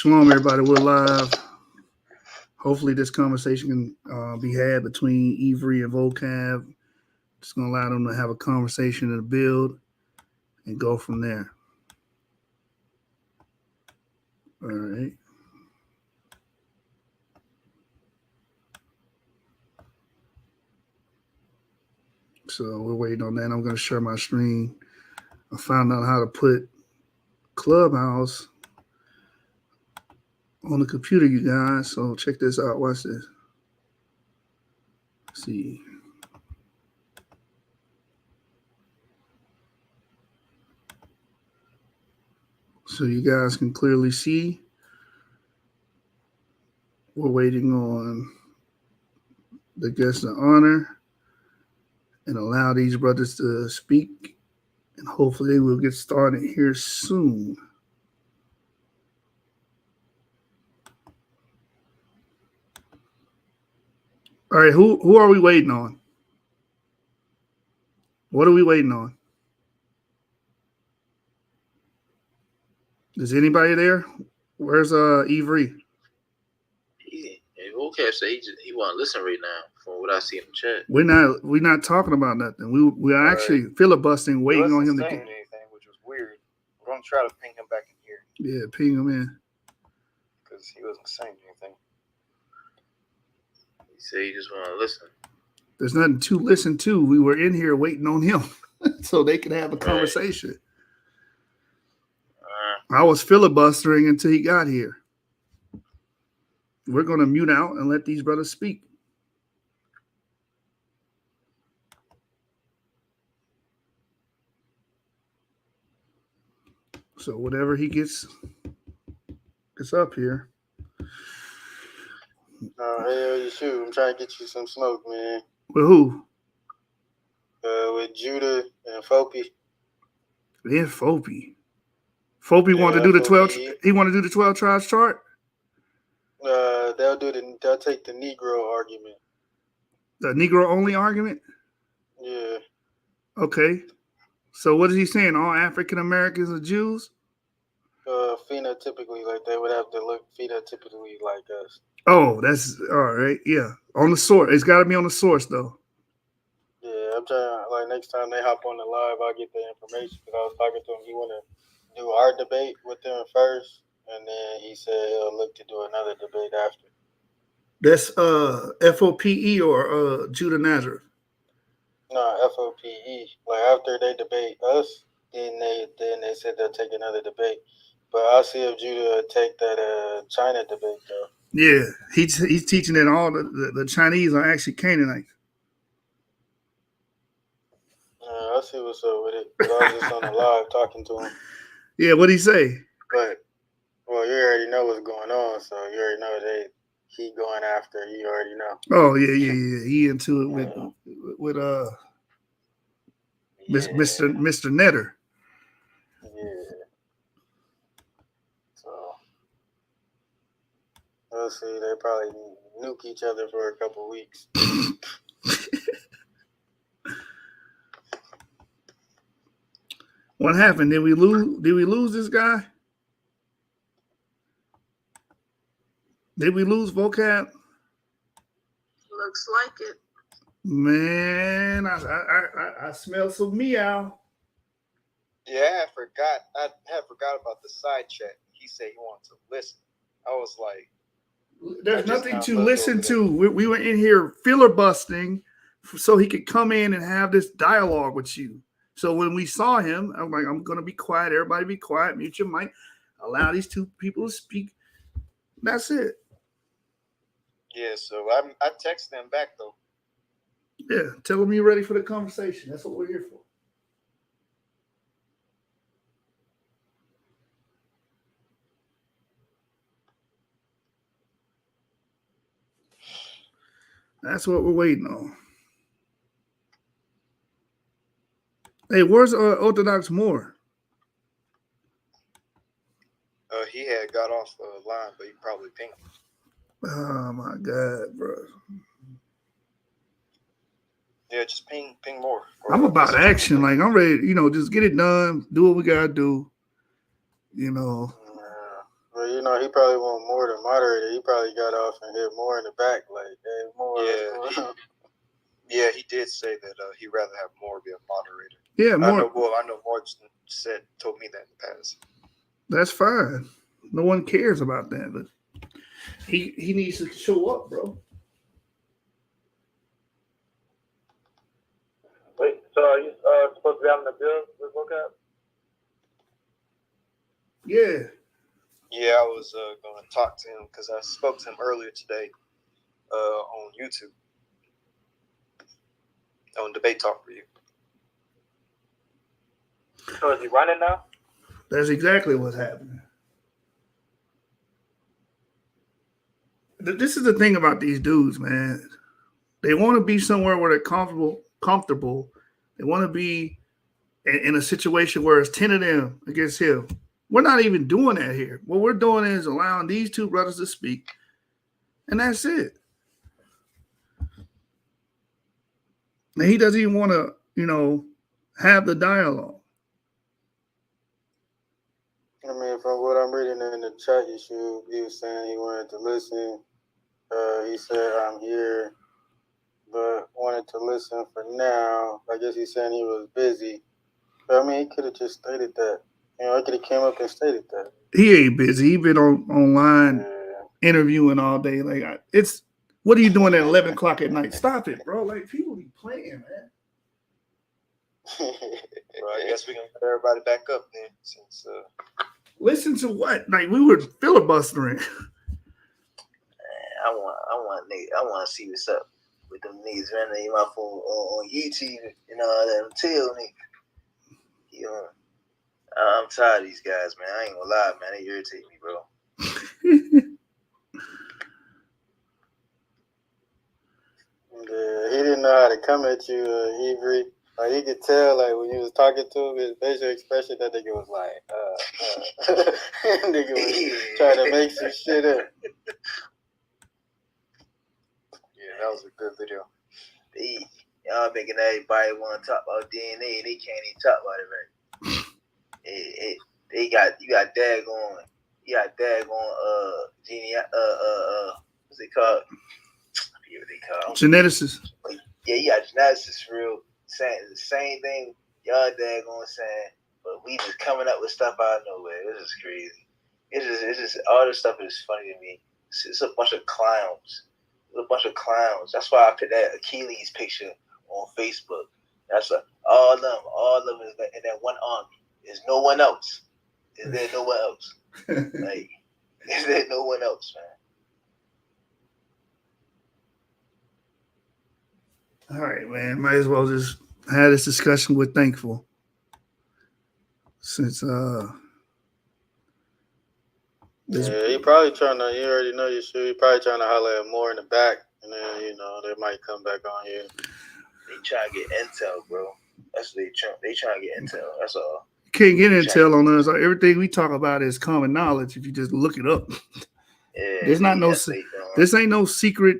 Shalom, everybody. We're live. Hopefully, this conversation can be had between Ivory and Vocab. Just going to allow them to have a conversation and build and go from there. All right. So we're waiting on that. I'm going to share my screen. I found out how to put Clubhouse on the computer, you guys. So check this out. Watch this. Let's see. So you guys can clearly see. We're waiting on the guest of honor and allow these brothers to speak. And hopefully we'll get started here soon. All right, who are we waiting on? What are we waiting on? Is anybody there? Where's Ivory? Vocab said he want to listen right now from what I see in the chat. We're not talking about nothing. We are actually filibustering, waiting on him to get anything, which was weird. We're gonna try to ping him back in here. Yeah, ping him in. Because he wasn't saying anything. He said he just want to listen. There's nothing to listen to. We were in here waiting on him so they could have a conversation. I was filibustering until he got here. We're going to mute out and let these brothers speak. So whatever he gets up here. Hell, you shoot. I'm trying to get you some smoke, man. With who? With Judah and Fopi. Yeah, Fopi. Fopi wanted to do the 12. He wanted to do the 12 tribes chart. They'll take the Negro argument. The Negro only argument? Yeah. Okay. So what is he saying? All African Americans are Jews? Phenotypically, like they would have to look phenotypically like us. Oh, that's all right. Yeah. On the source. It's got to be on the source, though. Yeah, I'm trying, like, next time they hop on the live, I'll get the information. Because I was talking to him. He want to do our debate with them first. And then he said he'll look to do another debate after. That's FOPE or Judah Nazareth? No, FOPE. Like after they debate us, then they said they'll take another debate. But I'll see if Judah will take that China debate though. Yeah, he's teaching that all the Chinese are actually Canaanites. I'll see what's up with it. I was just on the live talking to him. Yeah, what'd he say? But well, you already know what's going on, so you already know he going after. You already know. Oh yeah. He into it with Mr. Netter. Yeah. So we'll see. They probably nuke each other for a couple weeks. What happened? Did we lose this guy? Did we lose Vocab? Looks like it. Man, I smell some meow. Yeah, I had forgot about the side chat. He said he wanted to listen. I was like, there's nothing to listen to. We were in here filibustering so he could come in and have this dialogue with you. So when we saw him, I'm like, I'm going to be quiet. Everybody be quiet. Mute your mic. Allow these two people to speak. That's it. Yeah, so I texted him back, though. Yeah, tell them you're ready for the conversation. That's what we're here for. That's what we're waiting on. Hey, where's Orthodox Moore? He had got off the line, but he probably pinged. Oh my God, bro. Yeah, just ping more. I'm about action. Like, I'm ready, just get it done, do what we gotta do. Well, you know, he probably want more than moderator. He probably got off and hit more in the back, like, hey, more. Yeah, he did say that he'd rather have more be a moderator. Yeah, more. I know Morgan told me that in the past. That's fine. No one cares about that, but he needs to show up, bro. Wait, so are you supposed to be having a bill with Vocab? Yeah. Yeah, I was going to talk to him because I spoke to him earlier today on YouTube, on Debate Talk for You. So is he running now? That's exactly what's happening. This is the thing about these dudes, man. They want to be somewhere where they're comfortable. They want to be in a situation where it's 10 of them against him. We're not even doing that here. What we're doing is allowing these two brothers to speak, and that's it. And he doesn't even want to, have the dialogue. I mean, from what I'm reading in the chat, he was saying he wanted to listen. He said, I'm here, but wanted to listen for now. I guess he's saying he was busy. But, I mean, he could have just stated that. He could have came up and stated that. He ain't busy. He been online interviewing all day. Like, what are you doing at 11 o'clock at night? Stop it, bro. Like, people be playing, man. Well, I guess we can let everybody back up then. Since listen to what? Like, we were filibustering. I want to see what's up with them niggas running in my phone on YouTube and all that. Until nigga, I'm tired of these guys, man. I ain't gonna lie, man. They irritate me, bro. Yeah, he didn't know how to come at you, Avery. Like, you could tell, like, when you was talking to him, his facial expression, that nigga was like, nigga was trying to make some shit up. Yeah, that was a good video. Y'all making everybody want to talk about DNA. They can't even talk about it right. You got daggone what's it called? I forget what they call Geneticists. Yeah, you got geneticists for real saying the same thing y'all daggone saying, but we just coming up with stuff out of nowhere. This is crazy. It's just all this stuff is funny to me. It's a bunch of clowns. That's why I put that Achilles picture on Facebook. That's all of them is in that one army. There's no one else. Is there no one else? Like, is there no one else, All man? right, man. Might as well just have this discussion with Thankful. Since he probably trying to, you already know you should, he probably trying to holler at more in the back, and then, they might come back on here. They trying to get intel, bro. That's what they trying to get intel. That's all. you can't get intel on us. Everything we talk about is common knowledge if you just look it up. Yeah, There's not no this ain't no secret.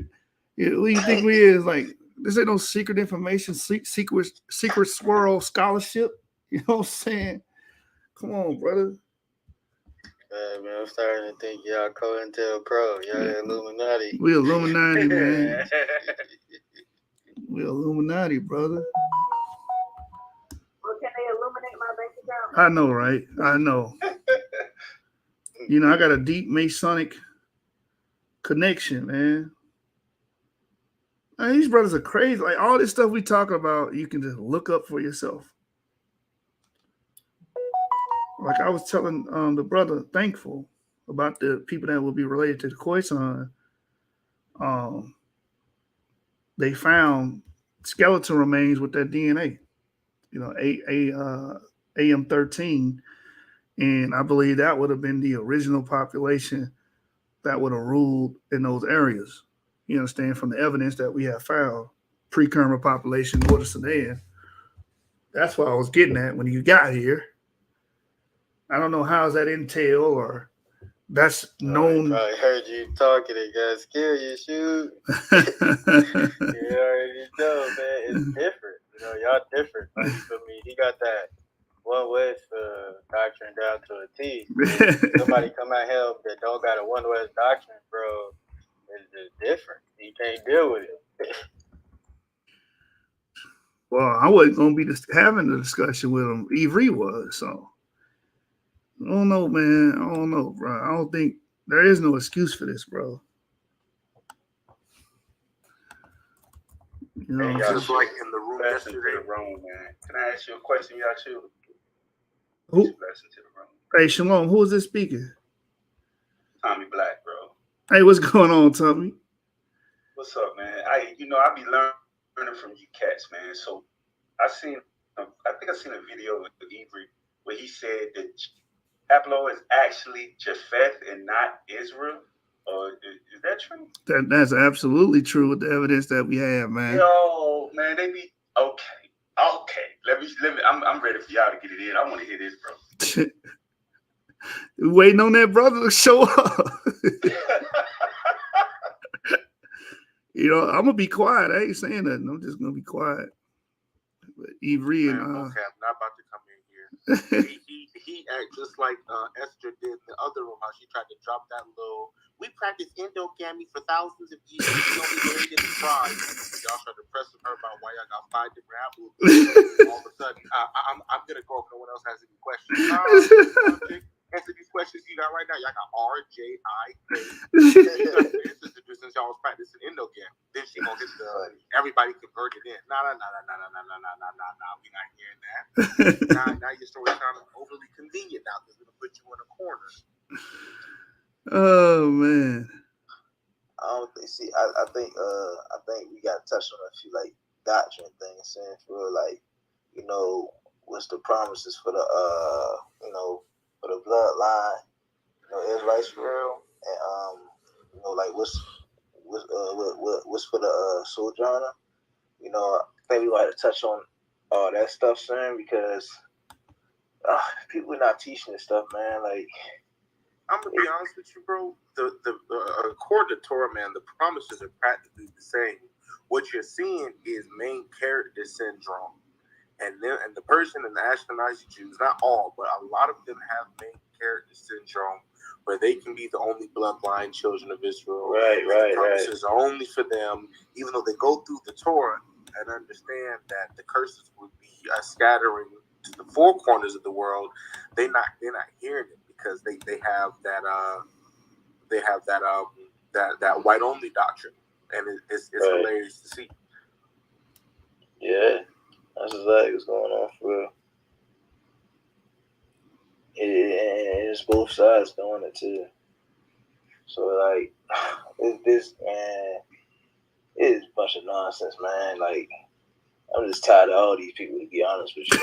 What do you think we is? Like, this ain't no secret information, secret swirl scholarship. You know what I'm saying? Come on, brother. Man, I'm starting to think y'all COINTELPRO. Y'all Illuminati. We Illuminati, man. We Illuminati, brother. Well, can they illuminate my bank account? I know, right? I know. I got a deep Masonic connection, man. These brothers are crazy. Like, all this stuff we talking about, you can just look up for yourself. Like I was telling the brother Thankful about the people that will be related to the Khoisan. They found skeleton remains with that DNA, AM13. And I believe that would have been the original population that would have ruled in those areas. You understand, from the evidence that we have found, pre-Kerma population, Northern Sudan. That's what I was getting at when you got here. I don't know how's that intel or that's known. I heard you talking, it got scared, you shoot. You already know, man. It's different. Y'all different. Like, you feel me? He got that One West doctrine down to a T. Somebody come out here that don't got a One West doctrine, bro, it's just different. You can't deal with it. Well, I wasn't gonna be having the discussion with him. Avery was, so I don't know, man. I don't know, bro. I don't think there is no excuse for this, bro. You know, just like in the room yesterday. Man. Can I ask you a question, Yachu? Who? Blessing to the room. Hey, Shalom, who is this speaking? Tommy Black, bro. Hey, what's going on, Tommy? What's up, man? I be learning from you cats, man. So I think I seen a video with Avery where he said that Aplo is actually Japheth and not Israel. Is that true? That's absolutely true with the evidence that we have, man. Yo, man, they be okay. Let me. I'm ready for y'all to get it in. I want to hear this, bro. Waiting on that brother to show up. You know, I'm gonna be quiet. I ain't saying nothing. I'm just gonna be quiet. But Avery and Vocab not about to come in here. he act just like Esther did in the other room. How she tried to drop that little. We practiced endogamy for thousands of years. We only married in the tribe. Y'all tried to press her about why y'all got 5 different apples. All of a sudden, I'm gonna go if no one else has any questions. Answer these questions you got right now. Y'all got R, J, I, K. Since y'all was practicing endogamy, then she gonna hit the everybody converted in. Nah. We not hearing that. now your story sounding overly convenient now because we're gonna put you in a corner. oh man. I don't think. See, I think we got to touch on a few like doctrine things, saying for like, you know, what's the promises for the for the bloodline, you know, Israelites for real, and you know, like what's for the sojourner, you know. I think we might have to touch on all that stuff soon because people are not teaching this stuff, man. Like, I'm gonna be honest with you, bro. The according to Torah, man, the promises are practically the same. What you're seeing is main character syndrome, and the person in the Ashkenazi Jews, not all, but a lot of them have main character syndrome, where they can be the only bloodline children of Israel. Right. The promises are only for them, even though they go through the Torah and understand that the curses would be scattering to the four corners of the world. They're not hearing it because they have that white only doctrine, and it's right. Hilarious to see. Yeah, that's exactly what's going on for real. It's both sides doing it too. So like, this man, it is a bunch of nonsense, man. Like, I'm just tired of all these people, to be honest with you.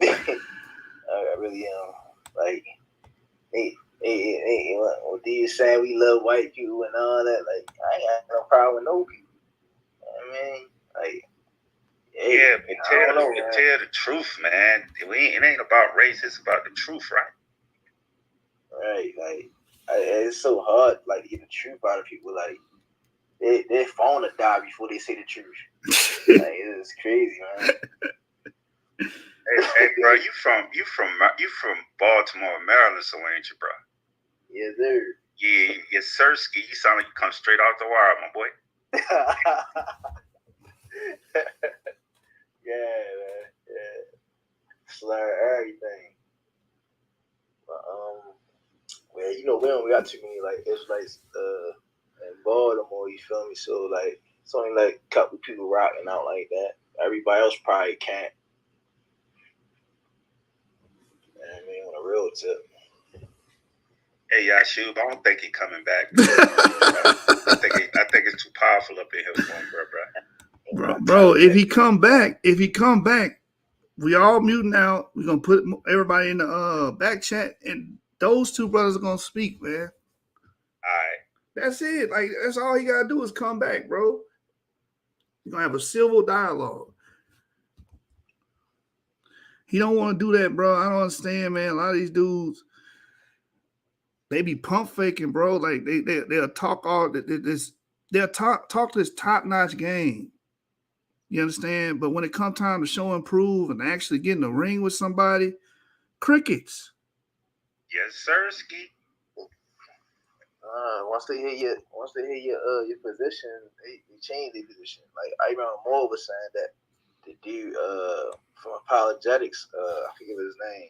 I really am. Like, what these saying we love white people and all that. Like, I ain't got no problem with no people. I mean, like, yeah, but tell the truth, man. It ain't about race. It's about the truth, right? Right. Like, it's so hard, like, to get the truth out of people. Like, their phone will die before they say the truth. Like, it's crazy, man. Hey, bro, you from Baltimore, Maryland, so ain't you, bro? Yes, sir. Yeah, yes, sirski. You sound like you come straight off the wire, my boy. Yeah, man. Yeah. Slur everything. But well, you know, we got too many like Israelites in Baltimore, you feel me? So like it's only like a couple people rocking out like that. Everybody else probably can't. I mean, on a real tip. Hey, Yashub, I don't think he's coming back. I think it's too powerful up in here for him, bro. If he come back, we all muting out. We're gonna put everybody in the back chat, and those two brothers are gonna speak, man. All right. That's it. Like, that's all he gotta do is come back, bro. You're gonna have a civil dialogue. He don't want to do that, bro. I don't understand, man. A lot of these dudes, they be pump faking, bro. Like they'll talk all this. They'll talk this top-notch game. You understand? But when it comes time to show and prove and actually get in the ring with somebody, crickets. Yes, sir, Ski. Once they hear your position, they change their position. Like I remember Moore was saying that the dude from apologetics, I forget his name.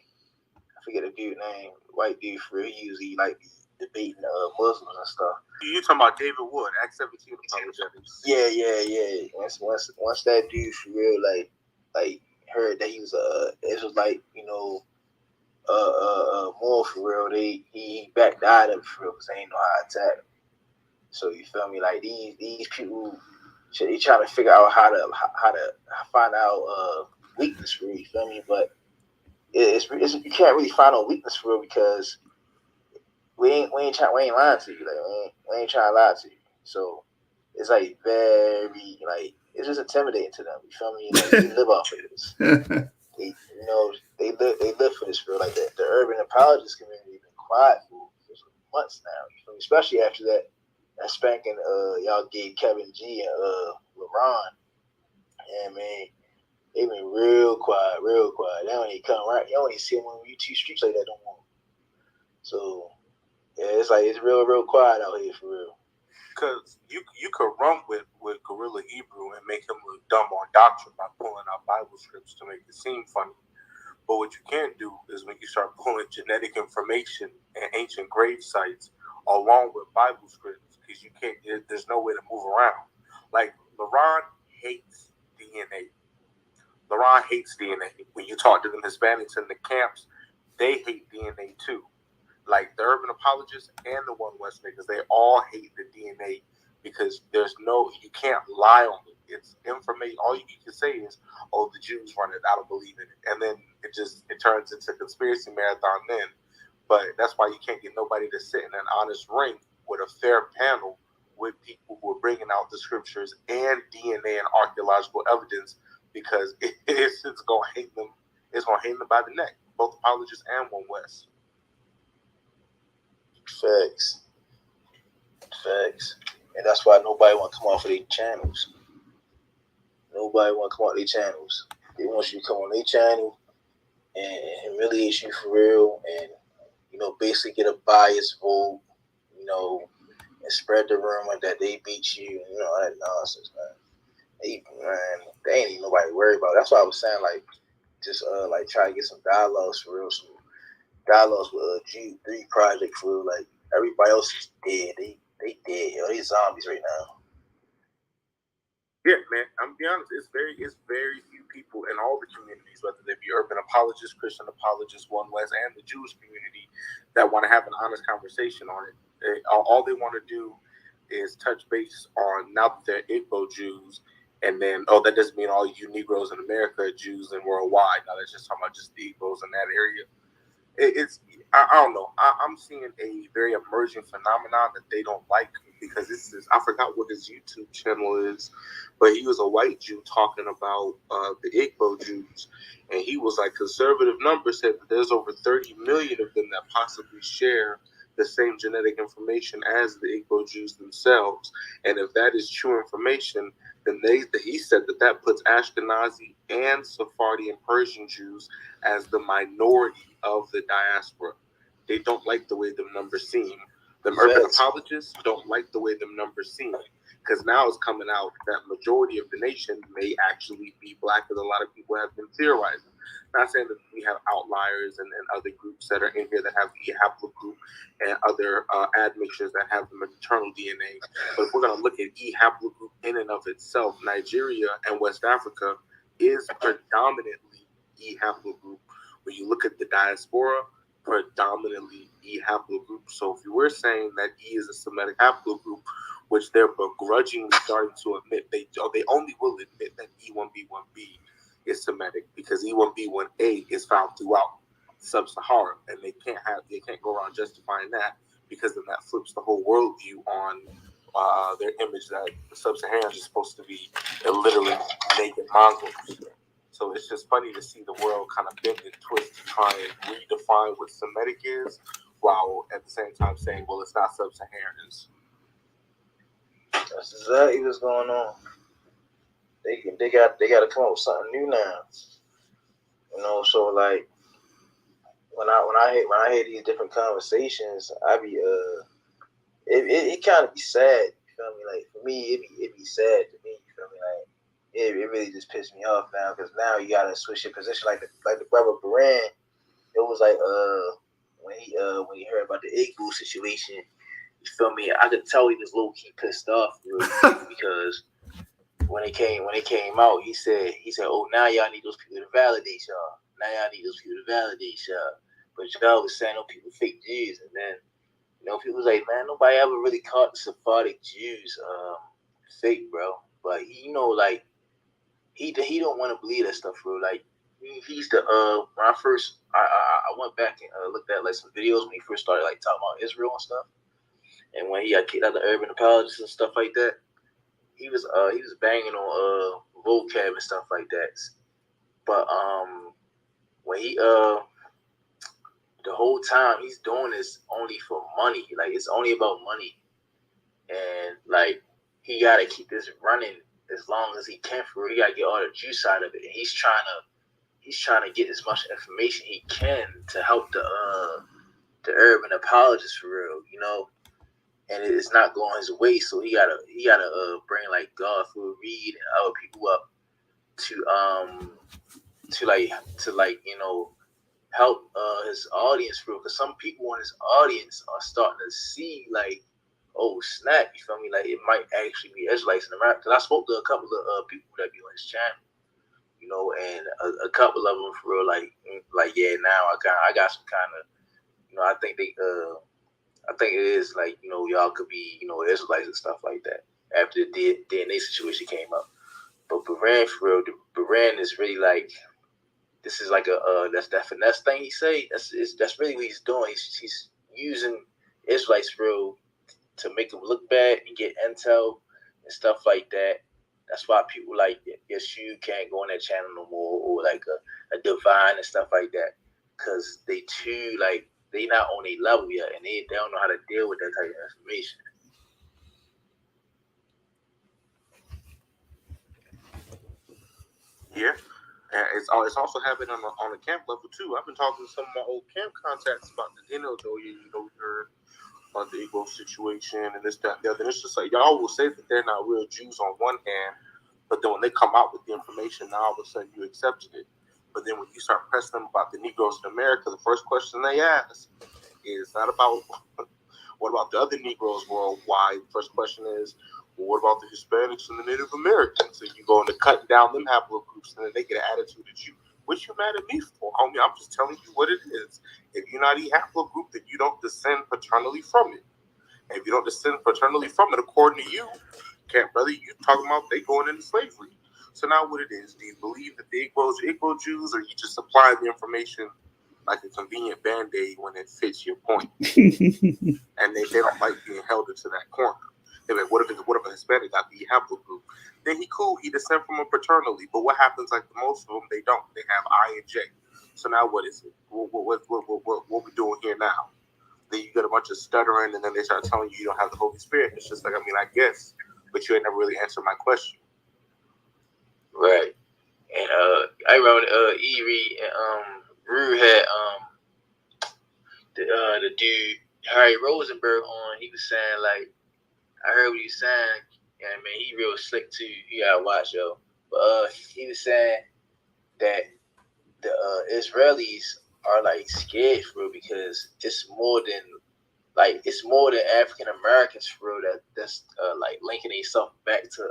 I forget the dude name. White dude for real. He usually like debating Muslims and stuff. You talking about David Wood, Act 17 apologetics? Yeah. Once that dude for real like heard that he was it was like more for real. He backed out of it for real because they ain't know how to attack him. So you feel me? Like these people, they trying to figure out how to find out weakness for real. You feel me? But it's you can't really find no weakness for real because we ain't lying to you. Like we ain't trying to lie to you. So it's like very like it's just intimidating to them. You feel me? Like they live off of this. They live for this real. Like the urban apologist community been quiet for months now. You feel me? Especially after that spanking y'all gave Kevin G and LeBron. And man, they been real quiet. They don't even come right. You don't even see them on YouTube streets like that no more. So yeah, it's like it's real quiet out here for real. Because you could run with Gorilla Hebrew and make him look dumb on doctrine by pulling out Bible scripts to make it seem funny. But what you can't do is when you start pulling genetic information and ancient grave sites along with Bible scripts, because you can't. There's no way to move around. Like LeBron hates DNA. LeBron hates DNA. When you talk to them Hispanics in the camps, they hate DNA too. Like the urban apologists and the One West niggas, they all hate the DNA because you can't lie on it. It's information. All you can say is, "Oh, the Jews run it. I don't believe in it," and then it turns into a conspiracy marathon. Then, but that's why you can't get nobody to sit in an honest ring with a fair panel with people who are bringing out the scriptures and DNA and archaeological evidence because it's going to hang them. It's going to hang them by the neck. Both apologists and One West. Facts. And that's why nobody want to come off of their channels. They want you to come on their channel and humiliate you for real and, basically get a biased vote, and spread the rumor that they beat you, and, all that nonsense, man. They ain't even nobody worried about it. That's why I was saying, like, just, try to get some dialogues for real, some dialogues with G3 Project for real. Like, everybody else is dead. They dead. They zombies right now. Yeah, man. I'm gonna be honest. It's very few people in all the communities, whether they be urban apologists, Christian apologists, One West, and the Jewish community, that want to have an honest conversation on it. All they want to do is touch base on now that they're Igbo Jews, and then that doesn't mean all you Negroes in America are Jews and worldwide. Now that's just talking about just the Igbos in that area. I don't know. I'm seeing a very emerging phenomenon that they don't like because I forgot what his YouTube channel is, but he was a white Jew talking about the Igbo Jews, and he was like, conservative numbers said that there's over 30 million of them that possibly share the same genetic information as the Igbo Jews themselves, and if that is true information, then he said that puts Ashkenazi and Sephardi and Persian Jews as the minority of the diaspora. They don't like the way them numbers seem. The urban apologists don't like the way them numbers seem because now it's coming out that majority of the nation may actually be black, as a lot of people have been theorizing. Not saying that we have outliers and other groups that are in here that have the haplogroup and other admixtures that have the maternal DNA, but if we're going to look at haplogroup in and of itself, Nigeria and West Africa is predominantly haplogroup. When you look at the diaspora, predominantly haplogroup. So if you were saying that is a Semitic haplogroup, which they're begrudgingly starting to admit, they only will admit that E1B1B is Semitic because E1B1A is found throughout Sub-Saharan, and they can't go around justifying that because then that flips the whole worldview on their image that the Sub-Saharans are supposed to be literally naked Mongols. So it's just funny to see the world kind of bend and twist to try and redefine what Semitic is, while at the same time saying, well, it's not Sub-Saharans. That's exactly what's going on. they got to come up with something new now. You know, so like when I hear these different conversations, I be it kind of be sad. You feel me? Like for me, it be sad to me. You feel me? Like it really just pissed me off now because now you gotta switch your position. Like the brother Baran, it was like when he heard about the Igbo situation. You feel me? I could tell he was low key pissed off because when it came out, he said, oh, now y'all need those people to validate y'all. Now y'all need those people to validate y'all. But y'all was saying, oh, people fake Jews, and then people was like, man, nobody ever really caught the Sephardic Jews fake, bro. But like he don't want to believe that stuff, bro. Like he's the when I went back and looked at like some videos when he first started like talking about Israel and stuff. And when he got kicked out the urban apologists and stuff like that, he was banging on vocab and stuff like that. But when he the whole time he's doing this only for money. Like it's only about money. And like he gotta keep this running as long as he can for real. He gotta get all the juice out of it. And he's trying to get as much information he can to help the urban apologists for real, And it's not going his way, so he gotta bring like Godfrey Reed and other people up to help his audience for real. Because some people in his audience are starting to see like, oh snap, you feel me? Like it might actually be Israelites in America. Because I spoke to a couple of people that be on his channel, and a couple of them for real, like yeah, now I got some kind of, I think it is like, y'all could be, Israelites and stuff like that after the DNA situation came up. But Baran, for real, Baran is really like, this is like that's that finesse thing he say. That's really what he's doing. He's using Israelites for real to make them look bad and get intel and stuff like that. That's why people like Yeshu can't go on that channel no more, or like a Divine and stuff like that, because they too like, they not on a level yet, and they don't know how to deal with that type of information. Yeah, and it's also happening on the camp level too. I've been talking to some of my old camp contacts about the we heard about the Igbo situation and this, that, and the other. And it's just like, y'all will say that they're not real Jews on one hand, but then when they come out with the information, now all of a sudden you accepted it. But then when you start pressing them about the Negroes in America, the first question they ask is not about what about the other Negroes worldwide. The first question is, well, what about the Hispanics and the Native Americans? So you go into cutting down them haplogroups, and then they get an attitude at you. What you mad at me for? Homie, I'm just telling you what it is. If you're not a haplogroup, then you don't descend paternally from it. And if you don't descend paternally from it, according to you, brother, you talking about they going into slavery. So now what it is, do you believe that the Igbos are Igbo Jews, or you just supply the information like a convenient Band-Aid when it fits your point? And they don't like being held into that corner. They're like, what if a Hispanic got the haplogroup? Then he cool, he descend from him paternally. But what happens, like most of them, they don't. They have I and J. So now what is it? What we doing here now? Then you get a bunch of stuttering, and then they start telling you don't have the Holy Spirit. It's just like, I mean, I guess, but you ain't never really answered my question. Right. And I remember Erie and Rue had the dude Harry Rosenberg on. He was saying like, I heard what he was saying, and man, he real slick too. You gotta watch, yo. But he was saying that the Israelis are like scared for real, because it's more than African Americans for real that's like linking themselves back to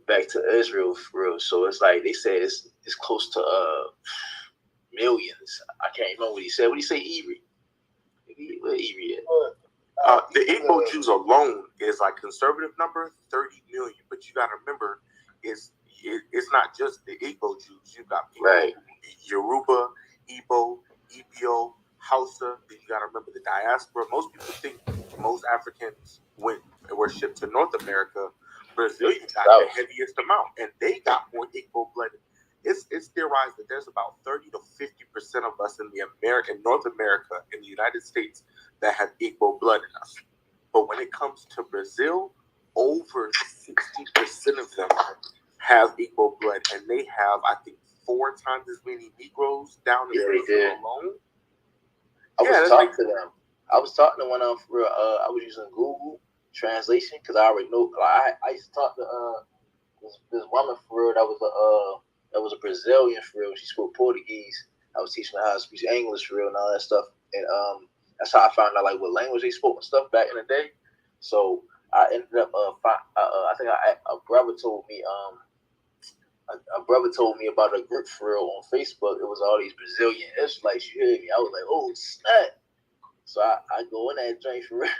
back to Israel for real. So it's like they said it's close to millions. I can't remember what he said. What did he say, Erie? Where Erie at? The Igbo Jews alone is like conservative number 30 million, but you got to remember, it's not just the Igbo Jews. You got people, right, Yoruba, Igbo, Ibio, Hausa. Then you got to remember the diaspora. Most people think most Africans were shipped to North America. Brazilians got the heaviest amount, and they got more Igbo blood. It's theorized that there's about 30 to 50% of us in North America, in the United States, that have Igbo blood in us. But when it comes to Brazil, over 60% of them have equal blood, and they have, I think, 4 times as many Negroes down in Israel alone. I was talking to them. I was talking to one of them for real. I was using Google Translation because I already know. I used to talk to this woman for real that was a Brazilian for real. She spoke Portuguese. I was teaching her how to speak English for real and all that stuff. And that's how I found out like what language they spoke and stuff back in the day. So I ended up I think a brother told me about a group for real on Facebook. It was all these Brazilian Israelites. You hear me? I was like, oh snap! So I go in that joint for real.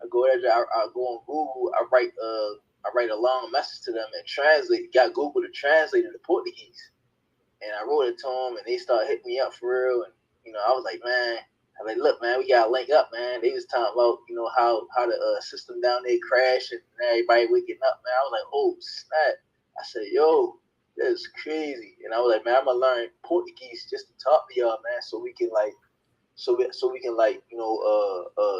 I go on Google. I write a long message to them and translate. Got Google to translate into Portuguese, and I wrote it to them, and they started hitting me up for real. And I was like, man, I'm like, look, man, we gotta link up, man. They was talking about how the system down there crashed and everybody waking up, man. I was like, oh snap! I said, yo, this is crazy. And I was like, man, I'm gonna learn Portuguese just to talk to y'all, man, so we can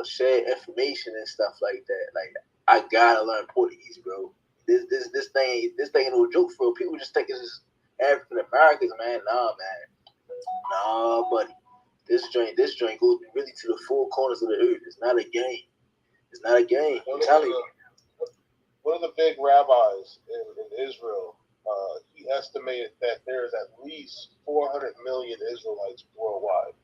share information and stuff like that. Like, I gotta learn Portuguese, bro. This thing ain't no joke, for real. People just think it's just African Americans, man. Nah, buddy. This joint goes really to the four corners of the earth. It's not a game. I'm telling you. One of the big rabbis in Israel, he estimated that there's at least 400 million Israelites worldwide.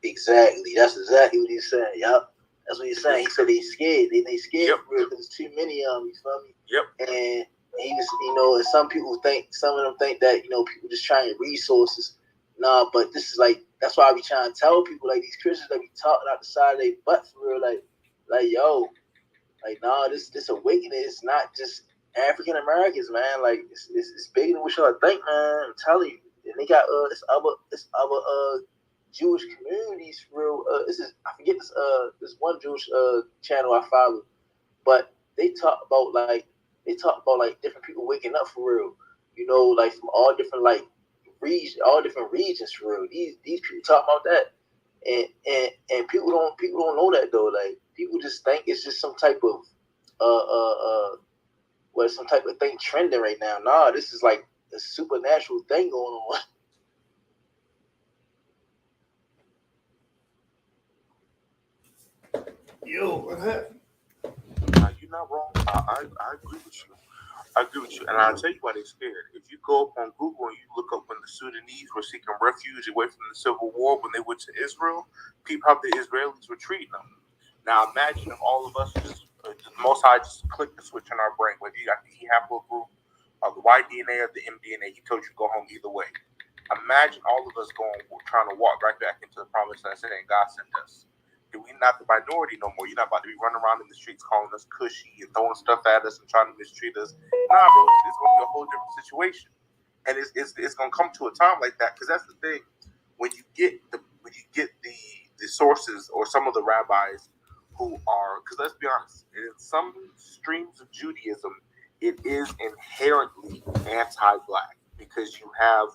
Exactly. That's exactly what he's saying. Yup. That's what he's saying. He said they scared. They scared because there's too many of them. You feel me? Yep. And he was, and some of them think that people just trying resources. Nah, but this is like, that's why I be trying to tell people, like, these Christians that be talking out the side of their butt for real, like yo, like, nah, this awakening is not just African Americans, man. Like, it's bigger than what y'all think, man. I'm telling you. And they got this other Jewish communities for real. I forget this one Jewish channel I follow, but they talk about like different people waking up for real. Like from all different regions for real. These people talk about that, and people don't know that though. Like, people just think it's just some type of thing trending right now. Nah, this is like a supernatural thing going on. Yo, what happened? You're not wrong. I agree with you. And I'll tell you why they're scared. If you go up on Google and you look up when the Sudanese were seeking refuge away from the Civil War when they went to Israel, people, how the Israelis were treating them. Now imagine if all of us just Most High just clicked the switch in our brain, whether you got the E haplogroup or the Y DNA or the mDNA. He told you to go home either way. Imagine all of us trying to walk right back into the promised land saying God sent us. We're not the minority no more. You're not about to be running around in the streets calling us cushy and throwing stuff at us and trying to mistreat us. Nah, bro, it's going to be a whole different situation, and it's going to come to a time like that, because that's the thing. When you get the sources or some of the rabbis who are, because let's be honest, in some streams of Judaism, it is inherently anti-black, because you have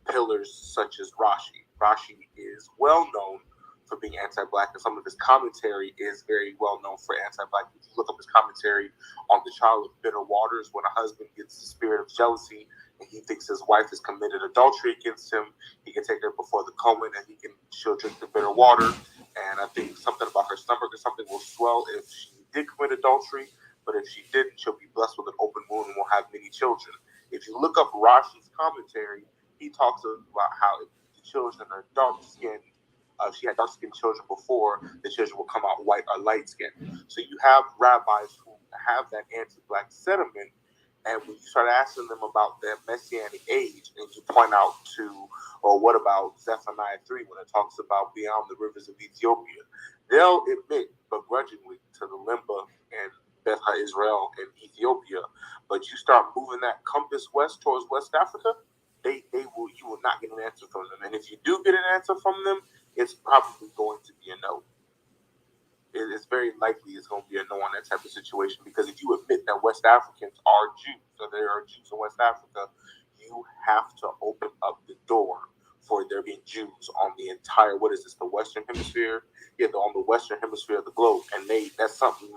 pillars such as Rashi. Rashi is well known for being anti-black, and some of his commentary is very well known for anti-black. If you look up his commentary on the child of bitter waters, when a husband gets the spirit of jealousy and he thinks his wife has committed adultery against him, he can take her before the Cohen and she'll drink the bitter water. And I think something about her stomach or something will swell if she did commit adultery, but if she didn't, she'll be blessed with an open womb and will have many children. If you look up Rashi's commentary, he talks about how if the children are dark-skinned, she had dark-skinned children before, the children will come out white or light-skinned. So you have rabbis who have that anti-black sentiment, and when you start asking them about their messianic age, and you point out what about Zephaniah 3 when it talks about beyond the rivers of Ethiopia, they'll admit begrudgingly to the Limba and Beth Israel and Ethiopia. But you start moving that compass west towards West Africa, you will not get an answer from them. And if you do get an answer from them, it's probably going to be a no. It's very likely it's going to be a no on that type of situation, because if you admit that West Africans are Jews, or there are Jews in West Africa, you have to open up the door for there being Jews on the entire, the Western Hemisphere? Yeah, on the Western Hemisphere of the globe. And that's something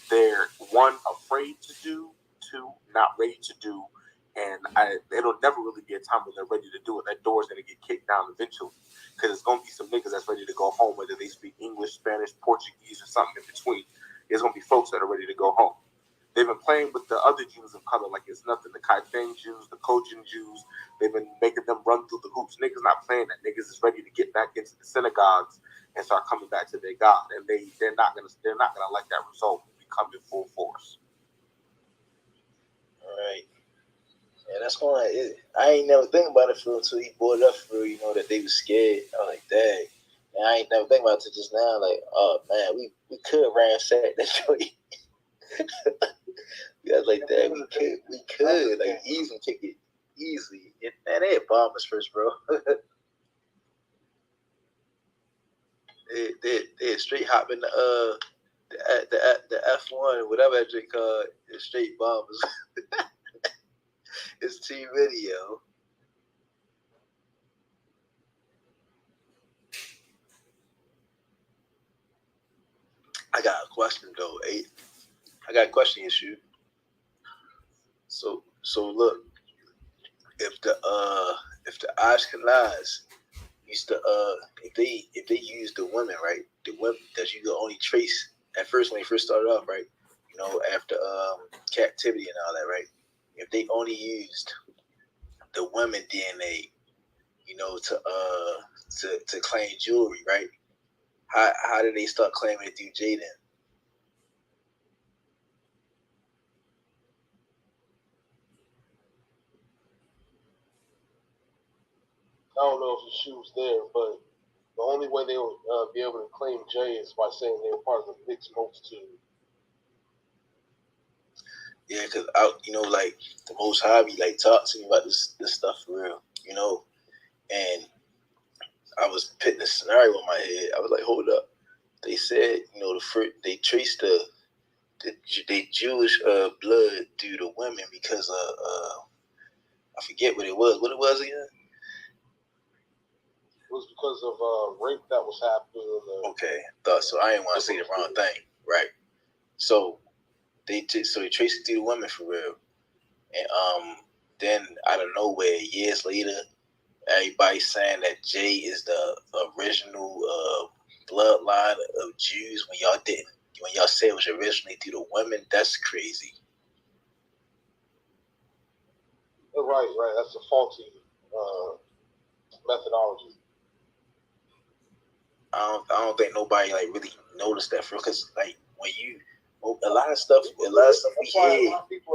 they're one, afraid to do, two, not ready to do, and it'll never really be a time when they're ready to do it. That door's gonna get kicked down eventually, because it's gonna be some niggas that's ready to go home, whether they speak English, Spanish, Portuguese, or something in between. There's gonna be folks that are ready to go home. They've been playing with the other Jews of color like it's nothing. The Kaifeng Jews, the Kojin Jews. They've been making them run through the hoops. Niggas not playing that. Niggas is ready to get back into the synagogues and start coming back to their God. And they're not gonna let that result become in full force. All right. And that's why I ain't never think about it until he brought it up for real, that they was scared. I was like, dang. And I ain't never think about it just now. Like, oh man, we could ransack that joint. Yeah, like that. We could like easily take it easily. Man, they had bombers first, bro. they straight hopping the F1, whatever that drink called, straight bombers. It's team video. I got a question though, I got a question issue. So look, if the Ashkenaz used to if they use the women, right? The women that you could only trace at first when they first started off, right? After captivity and all that, right? If they only used the women DNA, to claim jewelry, right? How did they start claiming it through Jaden? I don't know if the shoe's there, but the only way they would be able to claim Jay is by saying they were part of the mixed multitude. Yeah, because like the Most High be like talk to me about this stuff for real, and I was putting a scenario in my head. I was like, hold up. They said, they traced the Jewish blood through the women because of I forget what it was. What it was again? It was because of rape that was happening. Okay, thought so. I didn't want to say the wrong thing, right? So they traced it through the women for real, and then out of nowhere, years later, everybody's saying that Jay is the original bloodline of Jews when y'all said it was originally through the women. That's crazy. Right. That's a faulty methodology. I don't think nobody like really noticed that for real, because like when you a lot of stuff we That's why hear. a lot of people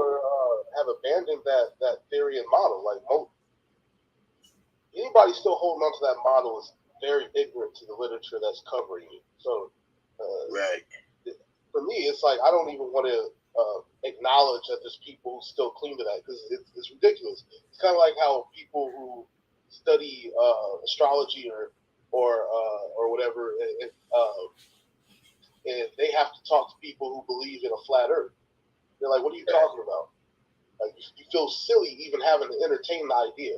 have abandoned that theory and model. Like anybody still holding on to that model is very ignorant to the literature that's covering it. So, Right. For me, it's like I don't even want to acknowledge that there's people who still cling to that because it's ridiculous. It's kind of like how people who study astrology or whatever, and they have to talk to people who believe in a flat Earth. They're like, "What are you talking about?" Like you feel silly even having to entertain the idea.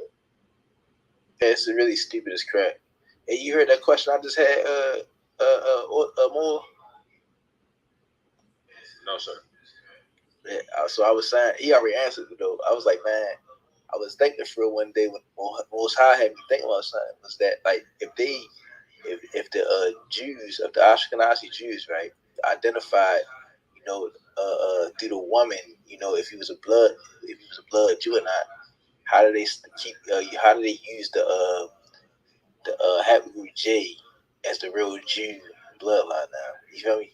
Yeah, it's really stupid as crap. Hey, you heard that question I just had? More? No, sir. Yeah. So I was saying he already answered it though. I was like, man, I was thinking for one day when Most High had me thinking about something was that like if the Jews, of the Ashkenazi Jews, right, identified, through the woman, if he was a blood Jew or not, how do they keep? How do they use the Happy Root J as the real Jew bloodline now? You feel me?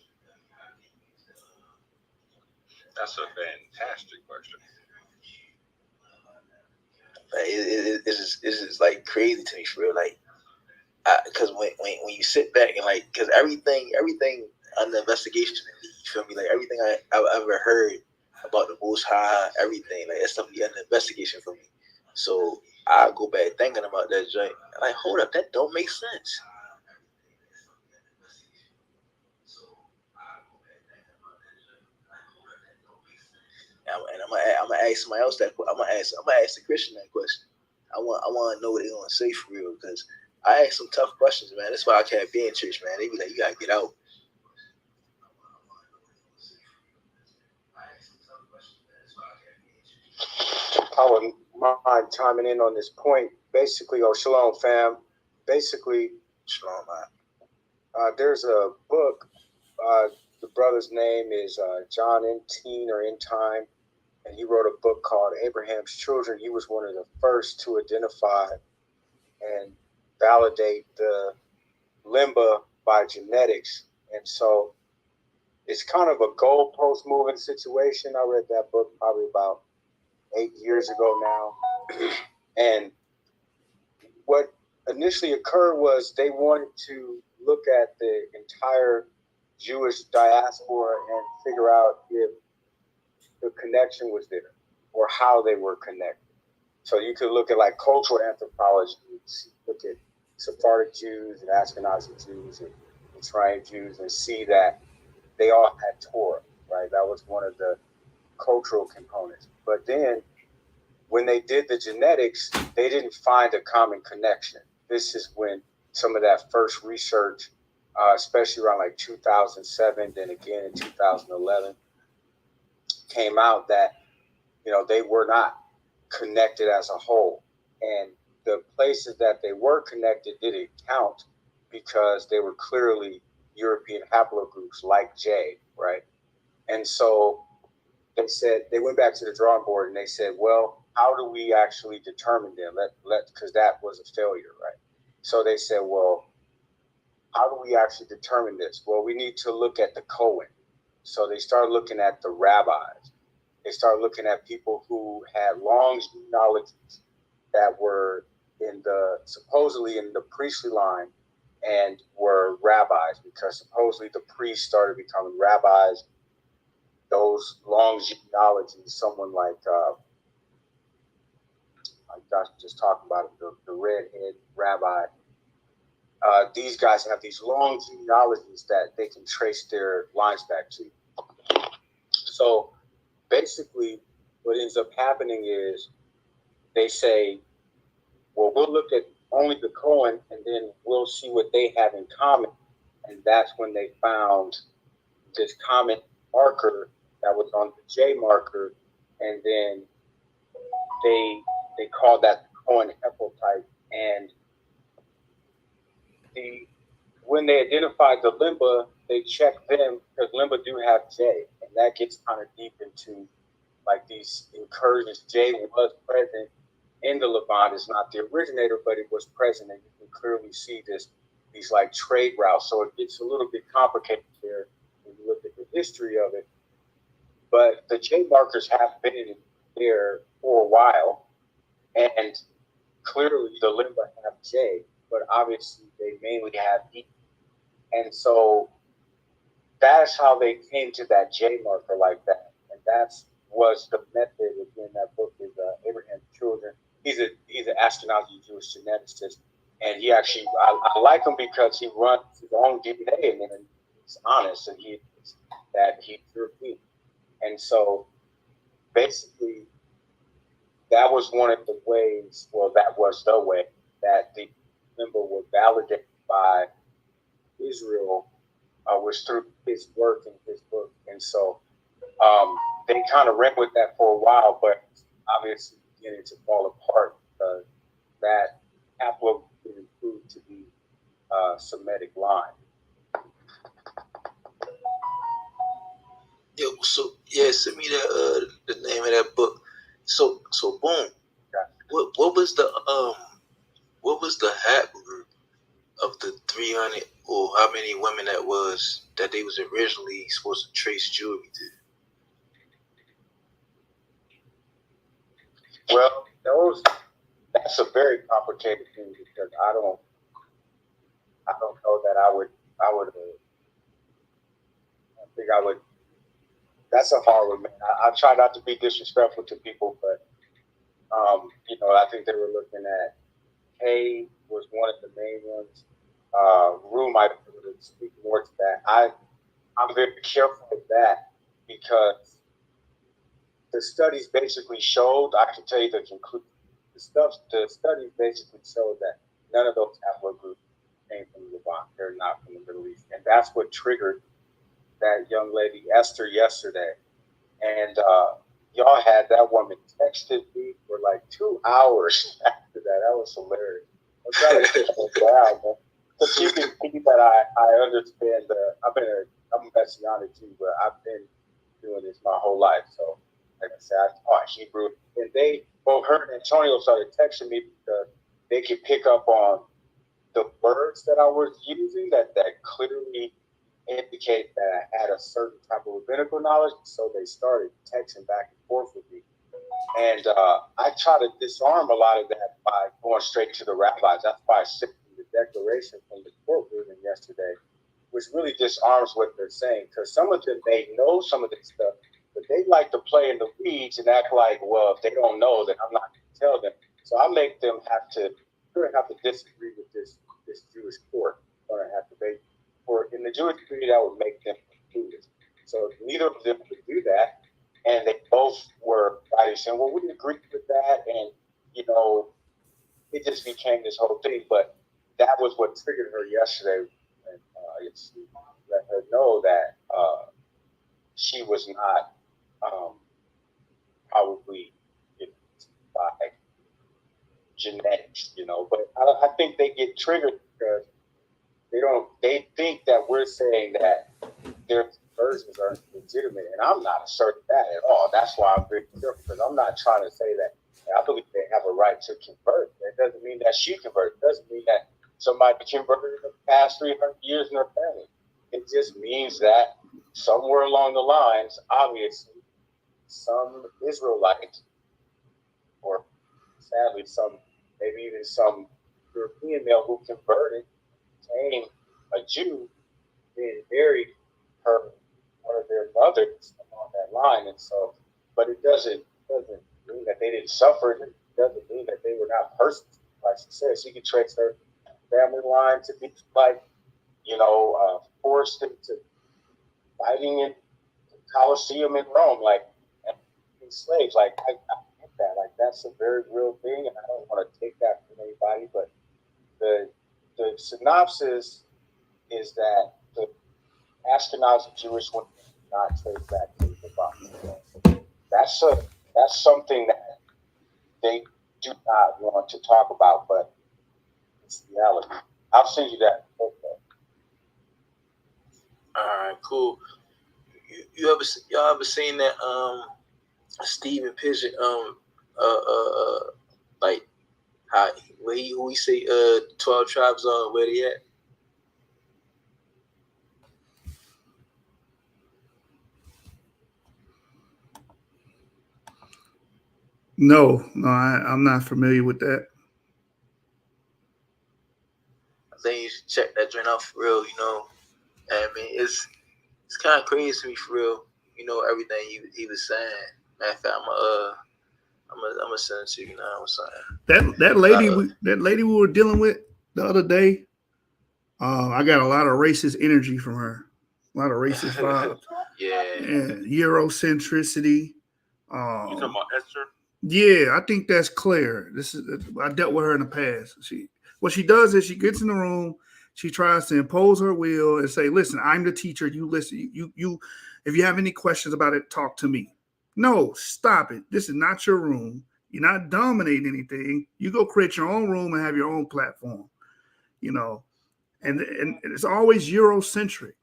That's a fantastic question. Like, it's just like crazy to me for real. Like, because when you sit back and like, because everything under investigation, you feel me? Like everything I've ever heard about the Most High, everything like that stuff be under investigation for me. So I go back thinking about that joint. Like, hold up, that don't make sense. And I'm gonna ask somebody else that. I'm gonna ask the Christian that question. I want to know what they're gonna say for real, because I ask some tough questions, man. That's why I can't be in church, man. They be like, you gotta get out. I would mind chiming in on this point. Basically, shalom, fam. Basically, Shalom, man. There's a book. The brother's name is John in Time, and he wrote a book called Abraham's Children. He was one of the first to identify and validate the Limba by genetics. And so it's kind of a goalpost moving situation. I read that book probably about 8 years ago now. And what initially occurred was they wanted to look at the entire Jewish diaspora and figure out if the connection was there or how they were connected. So you could look at like cultural anthropology, look at Sephardic Jews and Ashkenazi Jews and Mitzrayim Jews and see that they all had Torah, right? That was one of the cultural components. But then when they did the genetics, they didn't find a common connection. This is when some of that first research, especially around like 2007, then again in 2011, came out that, they were not connected as a whole. And the places that they were connected didn't count because they were clearly European haplogroups like J, right? And so they said, they went back to the drawing board and they said, well, how do we actually determine them? Because that was a failure, right? So they said, well, how do we actually determine this? Well, we need to look at the Cohen. So they started looking at the rabbis. They started looking at people who had long genealogies that were supposedly in the priestly line and were rabbis, because supposedly the priests started becoming rabbis. Those long genealogies, someone like Josh just talked about it, the redhead rabbi. These guys have these long genealogies that they can trace their lines back to. So basically, what ends up happening is they say, well, we'll look at only the Cohen and then we'll see what they have in common. And that's when they found this common marker that was on the J marker. And then they called that the Cohen haplotype. And when they identified the Limba, they checked them because Limba do have J, and that gets kind of deep into like these incursions. J was present in the Levant. It's not the originator, but it was present, and you can clearly see these like trade routes. So it gets a little bit complicated there when you look at the history of it. But the J markers have been there for a while, and clearly the Limba have J, but obviously they mainly have E. And so that's how they came to that J marker like that. And was the method. Again, that book is Abraham's Children. He's an Ashkenazi Jewish geneticist. And he actually, I like him because he runs his own DNA and then he's honest and he's European. And so basically, that was one of the ways, that was the way that the Limba were validated by Israel, was through his work and his book. And so they kind of ran with that for a while, but obviously beginning to fall apart because that haplogroup didn't prove to be a Semitic line. Send me the name of that book. So boom. What was the haplogroup of the 300 or how many women that they was originally supposed to trace Jewry to? Well, that's a very complicated thing because I don't know that I think I would. That's a hard one, man. I try not to be disrespectful to people, but I think they were looking at Hay was one of the main ones. Rue might be able to speak more to that. I'm very careful with that because the studies basically showed, I can tell you the conclusion. The studies basically showed that none of those haplogroups came from the Levant. They're not from the Middle East. And that's what triggered that young lady, Esther, yesterday. And y'all had that woman texted me for like 2 hours after that. That was hilarious. I'm trying to get her down, man. So she can see that I understand I'm a Messianic Jew, but I've been doing this my whole life. So, like I said, I taught Hebrew. And both her and Antonio started texting me because they could pick up on the words that I was using that clearly indicate that I had a certain type of rabbinical knowledge. So they started texting back and forth with me. And I try to disarm a lot of that by going straight to the rabbis. That's why I sent the declaration from the court ruling yesterday, which really disarms what they're saying. Because some of them, they know some of this stuff, but they like to play in the weeds and act like, well, if they don't know, then I'm not going to tell them. So I make them have to disagree with this Jewish court. Or have to make, or in the Jewish community, that would make them clueless. So neither of them could do that. And they both were saying, well, we agree with that. And, it just became this whole thing. But that was what triggered her yesterday. And it's let her know that she was not probably by genetics, But I think they get triggered because they think that we're saying that their conversions are legitimate, and I'm not asserting that at all. That's why I'm very careful, because I'm not trying to say that I believe they have a right to convert. That doesn't mean that she converted. It doesn't mean that somebody converted in the past 300 years in their family. It just means that somewhere along the lines, obviously, some Israelite, or sadly, maybe even some European male who converted, became a Jew, then married one of their mothers along that line. And so, but it doesn't mean that they didn't suffer. It doesn't mean that they were not persons. Like she said, she could trace her family line to be like, forced into fighting in the Colosseum in Rome, like slaves. Like I get that. Like that's a very real thing, and I don't want to take that from anybody. But the synopsis is that the Ashkenazi Jewish women do not trace back to the Bible. That's something that they do not want to talk about, but it's reality. I'll send you that. Okay. All right, cool. Y'all ever seen that Stephen Pigeon like how we say 12 tribes are where they at? No, I'm not familiar with that. I think you should check that joint out for real. I mean, it's kind of crazy to me for real. Everything he was saying. Matter of fact, I'm gonna send it to you now. I'm saying that lady we were dealing with the other day. I got a lot of racist energy from her. A lot of racist vibes. Yeah. Eurocentricity. You talking about Esther? Yeah, I think that's Claire. I dealt with her in the past. What she does is she gets in the room, she tries to impose her will and say, "Listen, I'm the teacher. You listen. You. If you have any questions about it, talk to me." No, stop it. This is not your room. You're not dominating anything. You go create your own room and have your own platform. And it's always Eurocentric.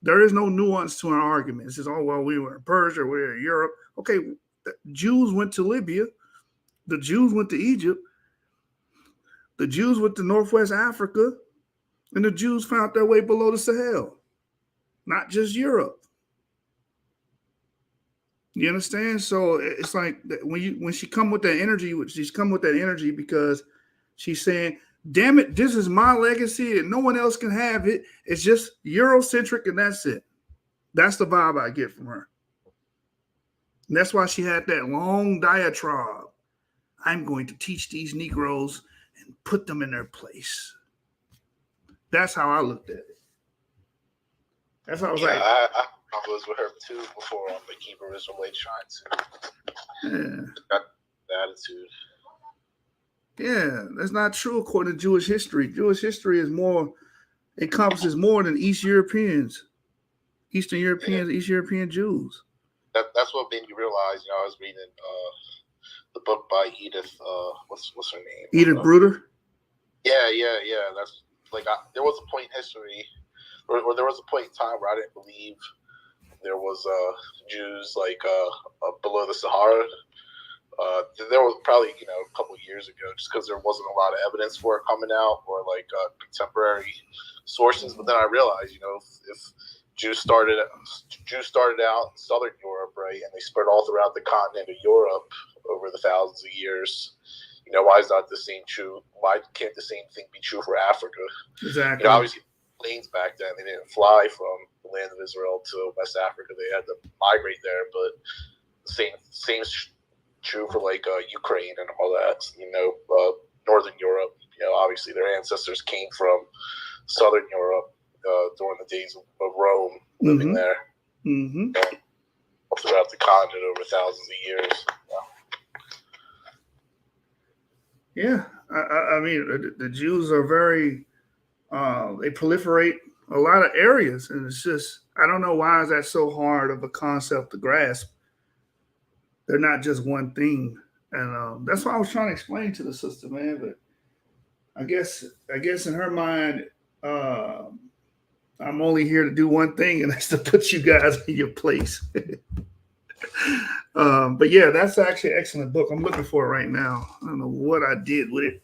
There is no nuance to an argument. It's just, we were in Persia, we were in Europe. Okay, the Jews went to Libya. The Jews went to Egypt. The Jews went to Northwest Africa. And the Jews found their way below the Sahel. Not just Europe. You understand? So it's like when she come with that energy, she's come with that energy because she's saying, damn it, this is my legacy and no one else can have it. It's just Eurocentric and that's it. That's the vibe I get from her. And that's why she had that long diatribe. I'm going to teach these Negroes and put them in their place. That's how I looked at it. That's how I was like. I was with her too before on the Hebrewism way trying to got the attitude. Yeah, that's not true according to Jewish history. Jewish history encompasses more than Eastern Europeans, East European Jews. that's what made me realize. I was reading the book by Edith. What's her name? Edith Bruder. Yeah. That's like there was a point in history, or there was a point in time where I didn't believe there was Jews below the Sahara. There was probably a couple of years ago, just because there wasn't a lot of evidence for it coming out, or contemporary sources. But then I realized, if Jews started out in Southern Europe, right, and they spread all throughout the continent of Europe over the thousands of years, why is not the same true? Why can't the same thing be true for Africa? Exactly. Obviously, planes back then, they didn't fly from the land of Israel to West Africa. They had to migrate there, but the same's true for Ukraine and all that. Northern Europe. Obviously their ancestors came from Southern Europe during the days of Rome, living there throughout the continent over thousands of years. Yeah, I mean the Jews are very they proliferate a lot of areas, and it's just I don't know why is that so hard of a concept to grasp. They're not just one thing, and that's what I was trying to explain to the sister, man. But I guess in her mind, I'm only here to do one thing, and that's to put you guys in your place. But yeah, that's actually an excellent book. I'm looking for it right now. I don't know what I did with it.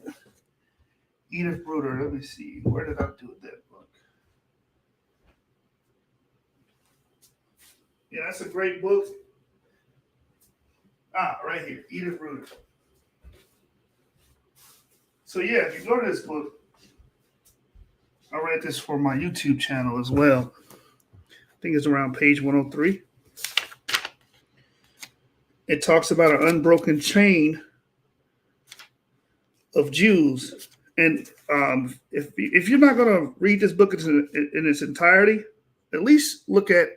Edith Bruder. Let me see. Where did I do that book? Yeah, that's a great book. Right here, Edith Bruder. So yeah, if you go to this book, I read this for my YouTube channel as well. I think it's around page 103. It talks about an unbroken chain of Jews. And if you're not going to read this book in its entirety, at least look at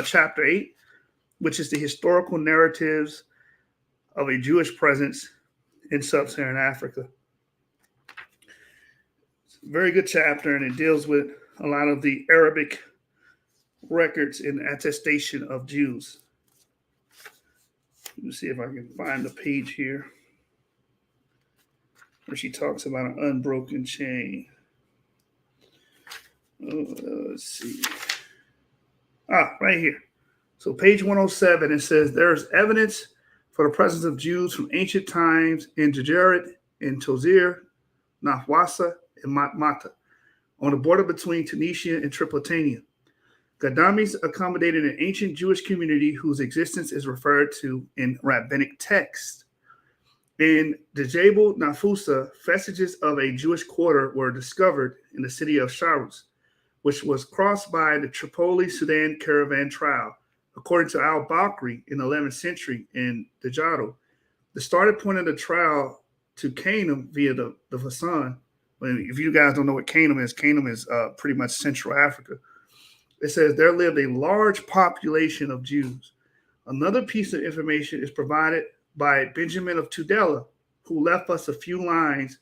chapter 8, which is the historical narratives of a Jewish presence in sub-Saharan Africa. It's a very good chapter, and it deals with a lot of the Arabic records and attestation of Jews. Let me see if I can find the page here where she talks about an unbroken chain. Let's see. Right here. So page 107, it says, there's evidence for the presence of Jews from ancient times in Jejeret, in Tozir, Nahwasa, and Matmata, on the border between Tunisia and Tripolitania. Gadamis accommodated an ancient Jewish community whose existence is referred to in rabbinic texts. In Djebel Nafusa, vestiges of a Jewish quarter were discovered in the city of Sharus, which was crossed by the Tripoli Sudan caravan trail. According to al-Bakri in the 11th century in Dejado, the starting point of the trail to Canaan via the Fasan. If you guys don't know what Canaan is pretty much Central Africa. It says there lived a large population of Jews. Another piece of information is provided by Benjamin of Tudela, who left us a few lines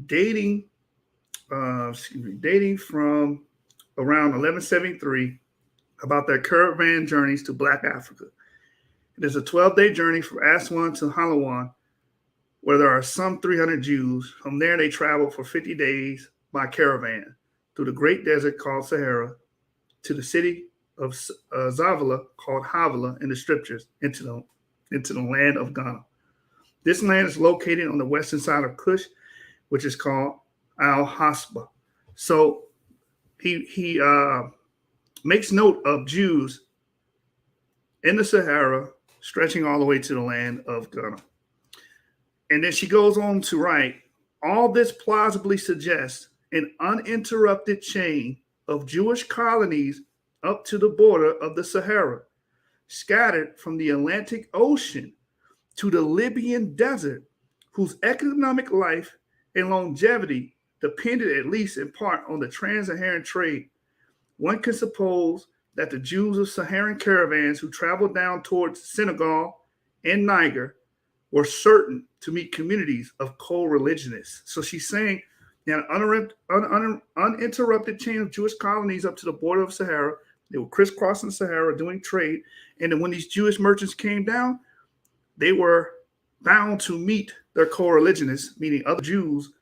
dating from around 1173 about their caravan journeys to Black Africa. It is a 12-day journey from Aswan to Halawan, where there are some 300 Jews. From there, they traveled for 50 days by caravan through the great desert called Sahara to the city of Zavala called Havilah in the scriptures into the land of Ghana. This land is located on the western side of Kush, which is called Al-Hasba. So he makes note of Jews in the Sahara stretching all the way to the land of Ghana. And then she goes on to write, all this plausibly suggests an uninterrupted chain of Jewish colonies up to the border of the Sahara, scattered from the Atlantic Ocean to the Libyan desert, whose economic life and longevity depended at least in part on the trans-Saharan trade. One can suppose that the Jews of Saharan caravans who traveled down towards Senegal and Niger were certain to meet communities of co-religionists. So she's saying an uninterrupted chain of Jewish colonies up to the border of Sahara, They were crisscrossing the Sahara doing trade. And then when these Jewish merchants came down, they were bound to meet their co-religionists, meaning other Jews,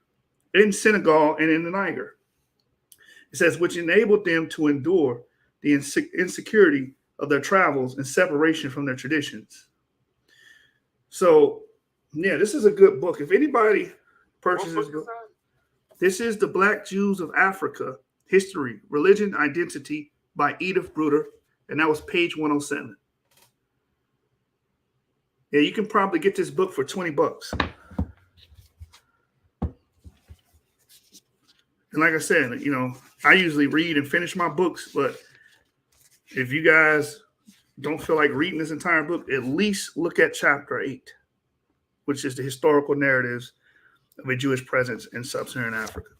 in Senegal and in the Niger. It says, which enabled them to endure the insecurity of their travels and separation from their traditions. So, yeah, this is a good book. If anybody purchases this book, this is The Black Jews of Africa, History, Religion, Identity by Edith Bruder, and that was page 107. Yeah, you can probably get this book for $20. And like I said, you know, I usually read and finish my books, but if you guys don't feel like reading this entire book, at least look at chapter 8, which is the historical narratives of a Jewish presence in sub-Saharan Africa.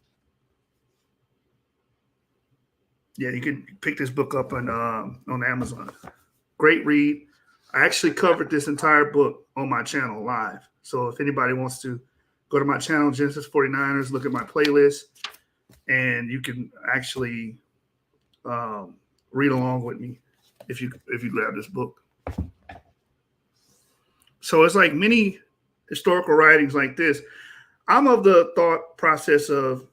Yeah, you can pick this book up on Amazon. Great read. I actually covered this entire book on my channel live. So if anybody wants to go to my channel, Genesis 49ers, look at my playlist, and you can actually read along with me if you grab this book. So it's like many historical writings like this. I'm of the thought process of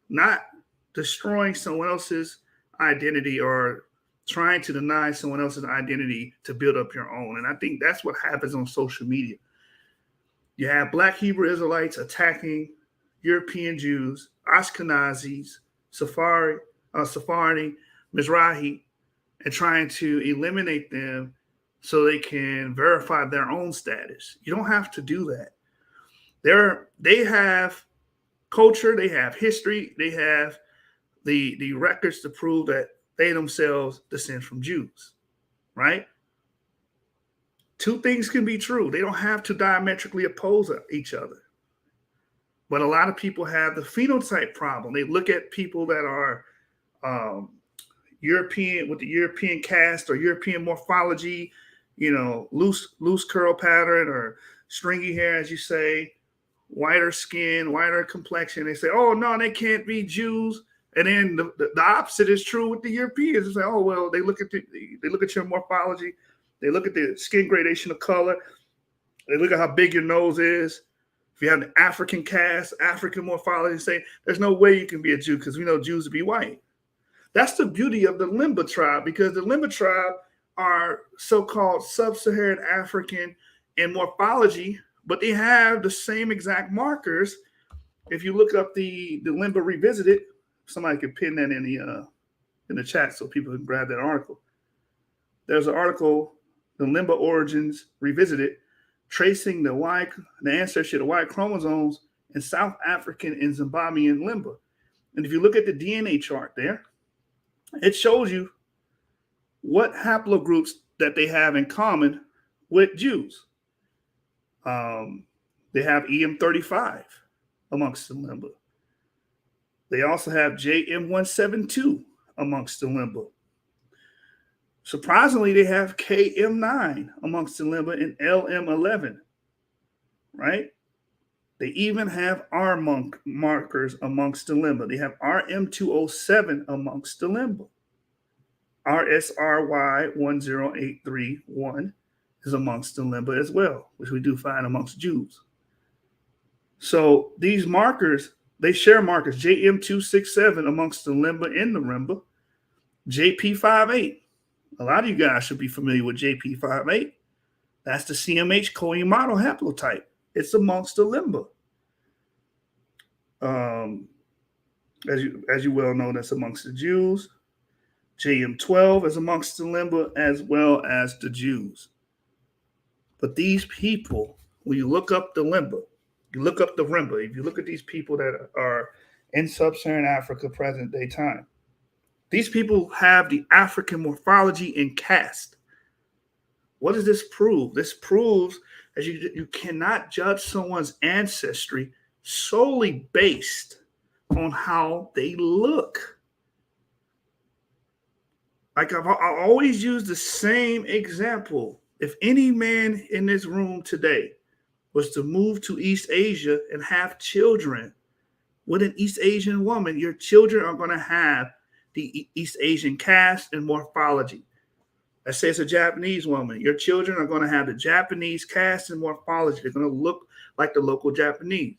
not destroying someone else's identity or trying to deny someone else's identity to build up your own. And I think that's what happens on social media. You have Black Hebrew Israelites attacking European Jews, Ashkenazis, Sephardi, Mizrahi, and trying to eliminate them so they can verify their own status. You don't have to do that. They have culture, they have history, they have the records to prove that they themselves descend from Jews, right? Two things can be true. They don't have to diametrically oppose each other. But a lot of people have the phenotype problem. They look at people that are European, with the European cast or European morphology, you know, loose curl pattern or stringy hair, as you say, whiter skin, whiter complexion. They say, oh, no, they can't be Jews. And then the opposite is true with the Europeans. It's like, oh, well, they look at your morphology. They look at the skin gradation of color. They look at how big your nose is. If you have an African cast, African morphology, say there's no way you can be a Jew because we know Jews to be white. That's the beauty of the Limba tribe, because the Limba tribe are so-called sub-Saharan African in morphology, but they have the same exact markers. If you look up the Limba Revisited, somebody could pin that in the chat so people can grab that article. There's an article, The Limba Origins Revisited, tracing the ancestry of the Y chromosomes in South African and Zimbabwean Limba. And if you look at the DNA chart there, it shows you what haplogroups that they have in common with Jews. They have EM35 amongst the Limba. They also have JM172 amongst the Limba. Surprisingly, they have KM9 amongst the Limba and LM11, right? They even have R markers amongst the Limba. They have RM207 amongst the Limba. RSRY10831 is amongst the Limba as well, which we do find amongst Jews. So these markers, they share markers, JM267 amongst the Limba and the Rimba, JP58. A lot of you guys should be familiar with JP58. That's the CMH co-model haplotype. It's amongst the Limba. As you well know, that's amongst the Jews. JM12 is amongst the Limba as well as the Jews. But these people, when you look up the Limba, you look up the Rimba, if you look at these people that are in sub-Saharan Africa present day time, these people have the African morphology and caste. What does this prove? This proves that you cannot judge someone's ancestry solely based on how they look. Like I always use the same example. If any man in this room today was to move to East Asia and have children with an East Asian woman, your children are going to have the East Asian caste and morphology. Let's say it's a Japanese woman. Your children are going to have the Japanese caste and morphology. They're going to look like the local Japanese.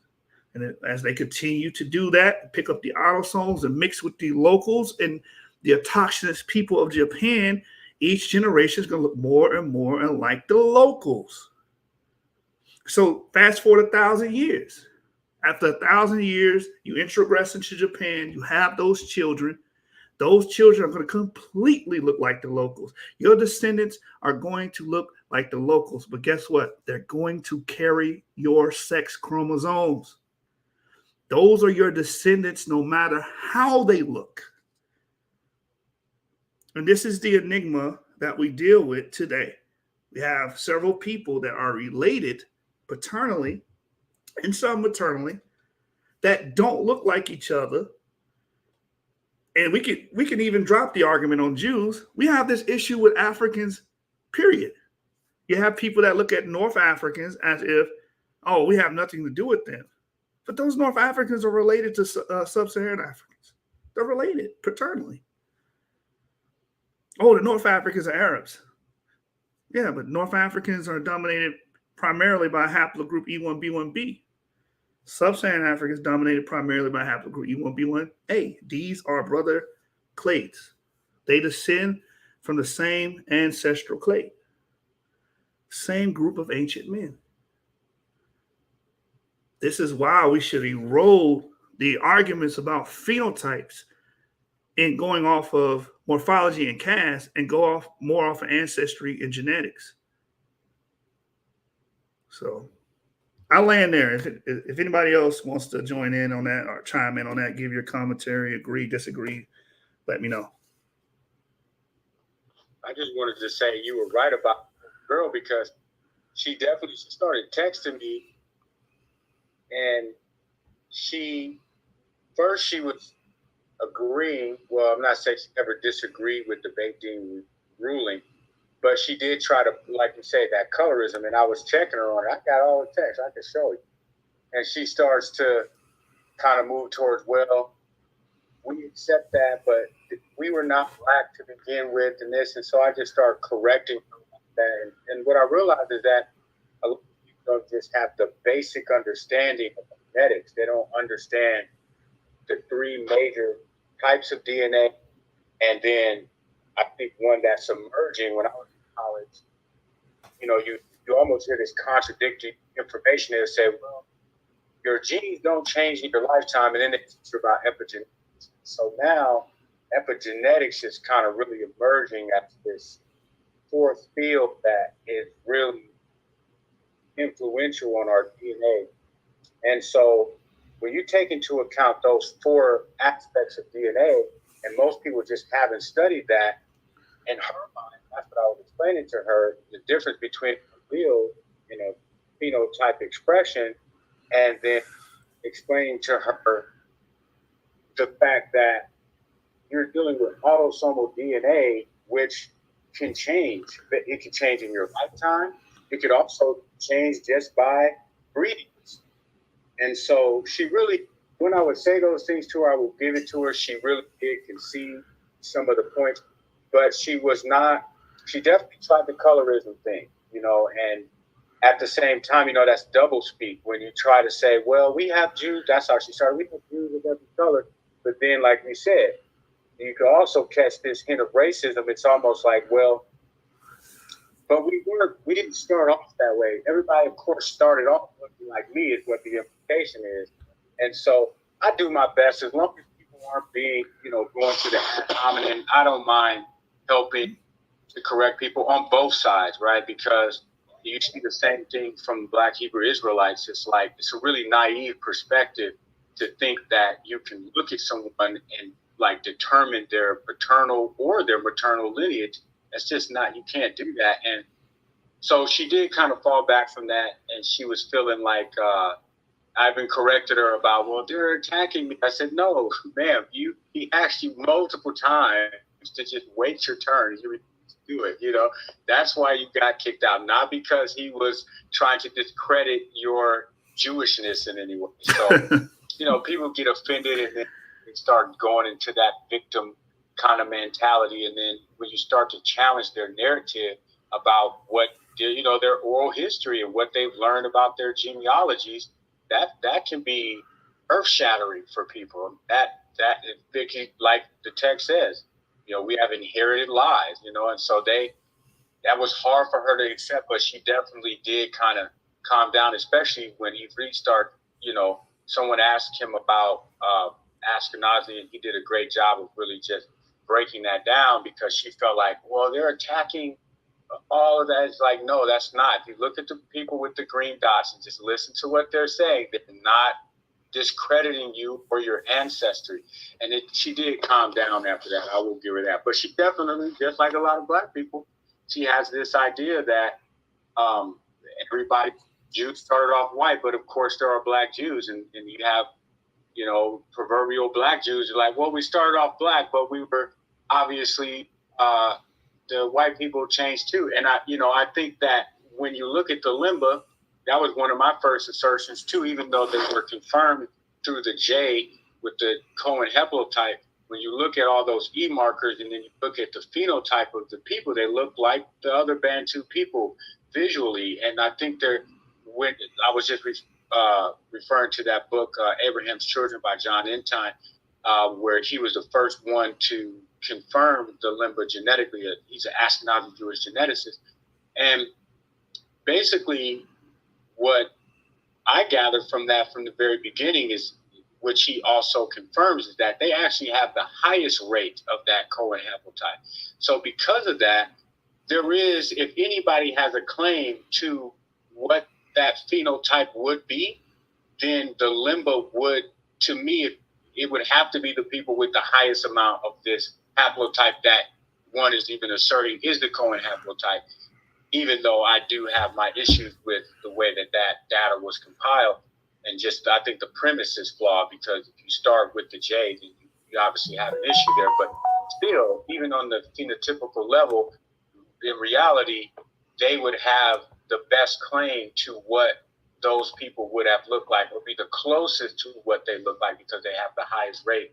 And as they continue to do that, pick up the autosomes and mix with the locals and the autochthonous people of Japan, each generation is going to look more and more like the locals. So fast forward 1,000 years. After 1,000 years, you introgress into Japan, you have those children. Those children are going to completely look like the locals. Your descendants are going to look like the locals. But guess what? They're going to carry your sex chromosomes. Those are your descendants no matter how they look. And this is the enigma that we deal with today. We have several people that are related paternally and some maternally that don't look like each other. And we can even drop the argument on Jews. We have this issue with Africans, period. You have people that look at North Africans as if, oh, we have nothing to do with them. But those North Africans are related to sub-Saharan Africans. They're related paternally. Oh, the North Africans are Arabs. Yeah, but North Africans are dominated primarily by haplogroup E1B1B. Sub-Saharan Africa is dominated primarily by haplogroup E1B1A. These are brother clades. They descend from the same ancestral clade, same group of ancient men. This is why we should erode the arguments about phenotypes and going off of morphology and caste and go more off of ancestry and genetics. So I'll land there. If anybody else wants to join in on that or chime in on that, give your commentary, agree, disagree, let me know. I just wanted to say you were right about the girl because she started texting me, and she was agreeing. Well, I'm not saying she ever disagreed with the Beit-Din ruling, but she did try to, like you say, that colorism, and I was checking her on it. I got all the text. I can show you. And she starts to kind of move towards, well, we accept that, but we were not black to begin with and this. And so I just started correcting that. And what I realized is that a lot of people don't just have the basic understanding of genetics. They don't understand the three major types of DNA. And then I think one that's emerging when I was in college, you almost hear this contradictory information. They'll say, well, your genes don't change in your lifetime, and then they teach you about epigenetics. So now epigenetics is kind of really emerging as this fourth field that is really influential on our DNA. And so when you take into account those four aspects of DNA, and most people just haven't studied that, in her mind, that's what I was explaining to her, the difference between real, phenotype expression, and then explaining to her the fact that you're dealing with autosomal DNA, which can change. It can change in your lifetime. It could also change just by breeding. And so she really, when I would say those things to her, I would give it to her. She really did concede some of the points, but she definitely tried the colorism thing, and at the same time, that's double speak when you try to say, well, we have Jews. That's how she started. We have Jews of every color. But then, like you said, you could also catch this hint of racism. It's almost like, well, but we didn't start off that way. Everybody, of course, started off looking like me is what the implication is. And so I do my best as long as people aren't being, going to the common, and I don't mind helping to correct people on both sides, right? Because you see the same thing from Black Hebrew Israelites. It's like, it's a really naive perspective to think that you can look at someone and like determine their paternal or their maternal lineage. That's just not, you can't do that. And so she did kind of fall back from that, and she was feeling like I've been corrected her about, well, they're attacking me. I said, no, ma'am, he asked you multiple times to just wait your turn. You do it, that's why you got kicked out, not because he was trying to discredit your Jewishness in any way. So, people get offended and then they start going into that victim kind of mentality. And then when you start to challenge their narrative about what, you know, their oral history and what they've learned about their genealogies, that can be earth-shattering for people. That like the text says, you know, we have inherited lies, you know, and so that was hard for her to accept, but she definitely did kind of calm down, especially when Ivrit started, you know, someone asked him about Ashkenazi, and he did a great job of really just breaking that down, because she felt like, well, they're attacking all of that. It's like, no, that's not. If you look at the people with the green dots and just listen to what they're saying, they're not discrediting you or your ancestry. And she did calm down after that. I will give her that. But she definitely, just like a lot of black people, she has this idea that everybody, Jews started off white, but of course there are black Jews, and you have, you know, proverbial black Jews are like, well, we started off black, but we were obviously the white people changed too. And I think that when you look at the Limba, that was one of my first assertions too, even though they were confirmed through the J with the Cohen haplotype. When you look at all those E markers and then you look at the phenotype of the people, they look like the other Bantu people visually. And I think I was just referring to that book, Abraham's Children by John Entine, where he was the first one to confirm the Limba genetically. He's an Ashkenazi Jewish geneticist. And basically what I gathered from that from the very beginning is, which he also confirms, is that they actually have the highest rate of that Cohen haplotype. So because of that, there is, if anybody has a claim to what that phenotype would be, then the Limba would, to me, it would have to be the people with the highest amount of this haplotype that one is even asserting is the Cohen haplotype, even though I do have my issues with the way that data was compiled. And just, I think the premise is flawed, because if you start with the J, then you obviously have an issue there. But still, even on the phenotypical level, in reality, they would have the best claim to what those people would have looked like, or be the closest to what they look like, because they have the highest rate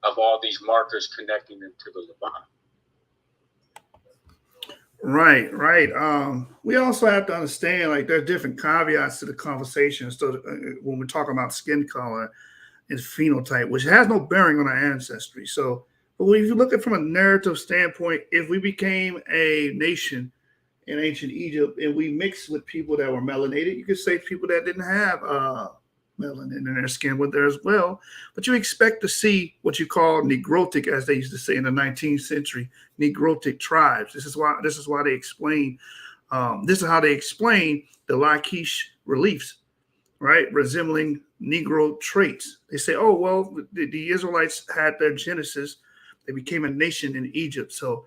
of all these markers connecting them to the Levant. Right. We also have to understand, like, there's different caveats to the conversation. So when we're talking about skin color and phenotype, which has no bearing on our ancestry. So, but if you look at it from a narrative standpoint, if we became a nation in ancient Egypt and we mixed with people that were melanated, you could say people that didn't have melanin in their skin were there as well. But you expect to see what you call negrotic, as they used to say in the 19th century, negrotic tribes. This is why they explain. This is how they explain the Lachish reliefs, right? Resembling Negro traits. They say, oh, well, the Israelites had their genesis. They became a nation in Egypt. So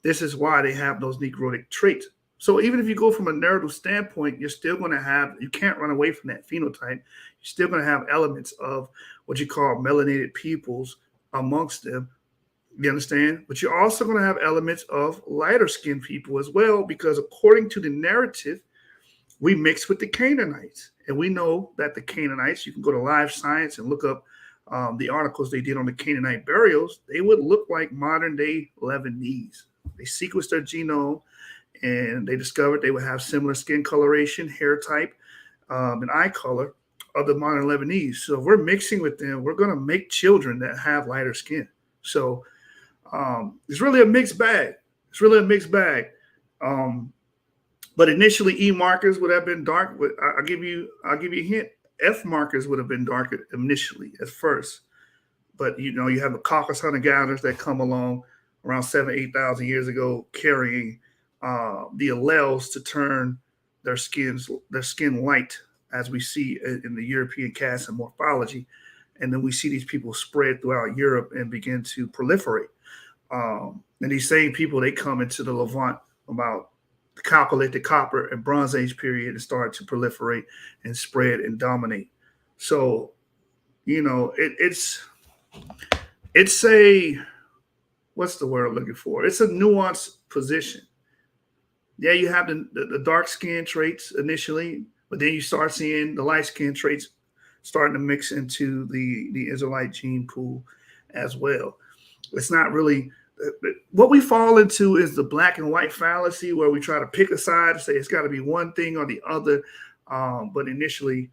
this is why they have those negrotic traits. So even if you go from a narrative standpoint, you're still going to have, you can't run away from that phenotype. You're still going to have elements of what you call melanated peoples amongst them. You understand? But you're also going to have elements of lighter skinned people as well, because according to the narrative, we mix with the Canaanites. And we know that the Canaanites, you can go to Live Science and look up the articles they did on the Canaanite burials. They would look like modern day Lebanese. They sequenced their genome, and they discovered they would have similar skin coloration, hair type, and eye color of the modern Lebanese. So if we're mixing with them, we're going to make children that have lighter skin. So it's really a mixed bag. But initially, E markers would have been dark. I'll give you a hint. F markers would have been darker initially at first. But, you know, you have the Caucasus hunter-gatherers that come along around 7,000 to 8,000 years ago, carrying the alleles to turn their skin light, as we see in the European cast and morphology. And then we see these people spread throughout Europe and begin to proliferate. And these same people, they come into the Levant about the Chalcolithic Copper and Bronze Age period and start to proliferate and spread and dominate. So, you know, it's a, what's the word I'm looking for? It's a nuanced position. Yeah, you have the dark skin traits initially, but then you start seeing the light skin traits starting to mix into the Israelite gene pool as well. It's not really what we fall into is the black and white fallacy, where we try to pick a side and say it's got to be one thing or the other. But initially,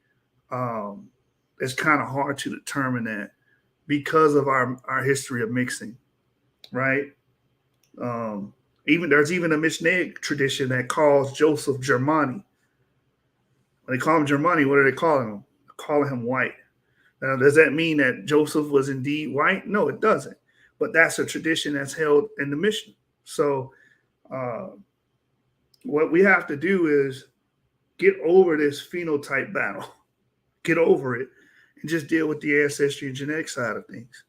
it's kind of hard to determine that because of our history of mixing, right? There's even a Mishnaic tradition that calls Joseph Germani. When they call him Germani, what are they calling him? They're calling him white. Now, does that mean that Joseph was indeed white? No, it doesn't. But that's a tradition that's held in the Mishnah. So what we have to do is get over this phenotype battle. Get over it and just deal with the ancestry and genetic side of things.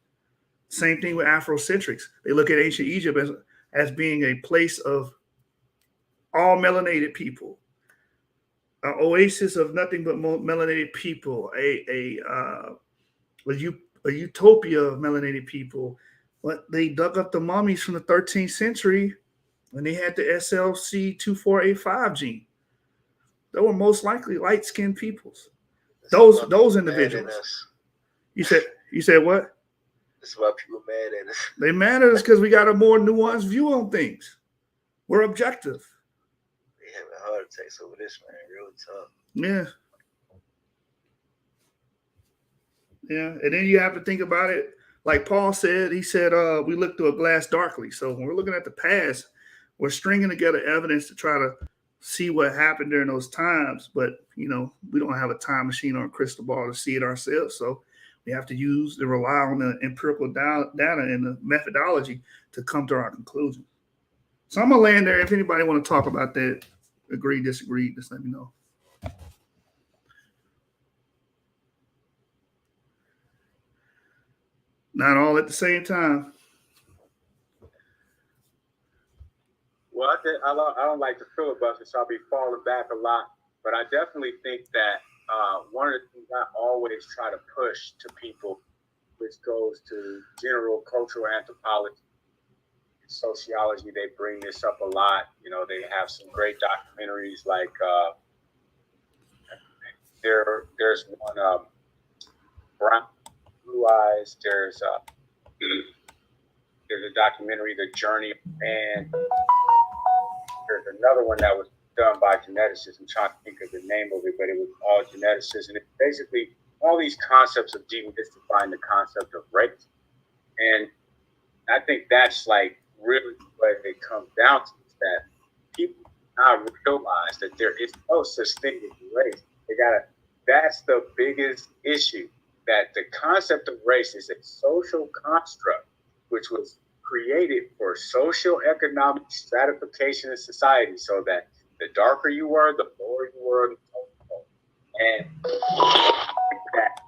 Same thing with Afrocentrics. They look at ancient Egypt as being a place of all melanated people, an oasis of nothing but melanated people, a utopia of melanated people. But they dug up the mummies from the 13th century when they had the SLC2485 gene. They were most likely light-skinned peoples. Those individuals. You said what? That's why people mad at us. They mad at us because we got a more nuanced view on things. We're objective. They having heart attacks over this, man. Real tough. Yeah. Yeah. And then you have to think about it. Like Paul said, he said, we look through a glass darkly. So when we're looking at the past, we're stringing together evidence to try to see what happened during those times. But, we don't have a time machine or a crystal ball to see it ourselves. So we have to rely on the empirical data and the methodology to come to our conclusion. So I'm going to land there. If anybody want to talk about that, agree, disagree, just let me know. Not all at the same time. Well, I don't like to filibuster, so I'll be falling back a lot. But I definitely think that one of the things I always try to push to people, which goes to general cultural anthropology, sociology, they bring this up a lot. They have some great documentaries like there's one Brown Blue Eyes. There's a documentary, The Journey of Man. There's another one that was done by geneticists. I'm trying to think of the name of it, but it was all geneticists. And it's basically all these concepts of demystifying the concept of race. And I think that's like really what it comes down to, is that people now realize that there is no such thing as race. That's the biggest issue, that the concept of race is a social construct which was created for social economic stratification in society, so that the darker you were, the lower you were. And that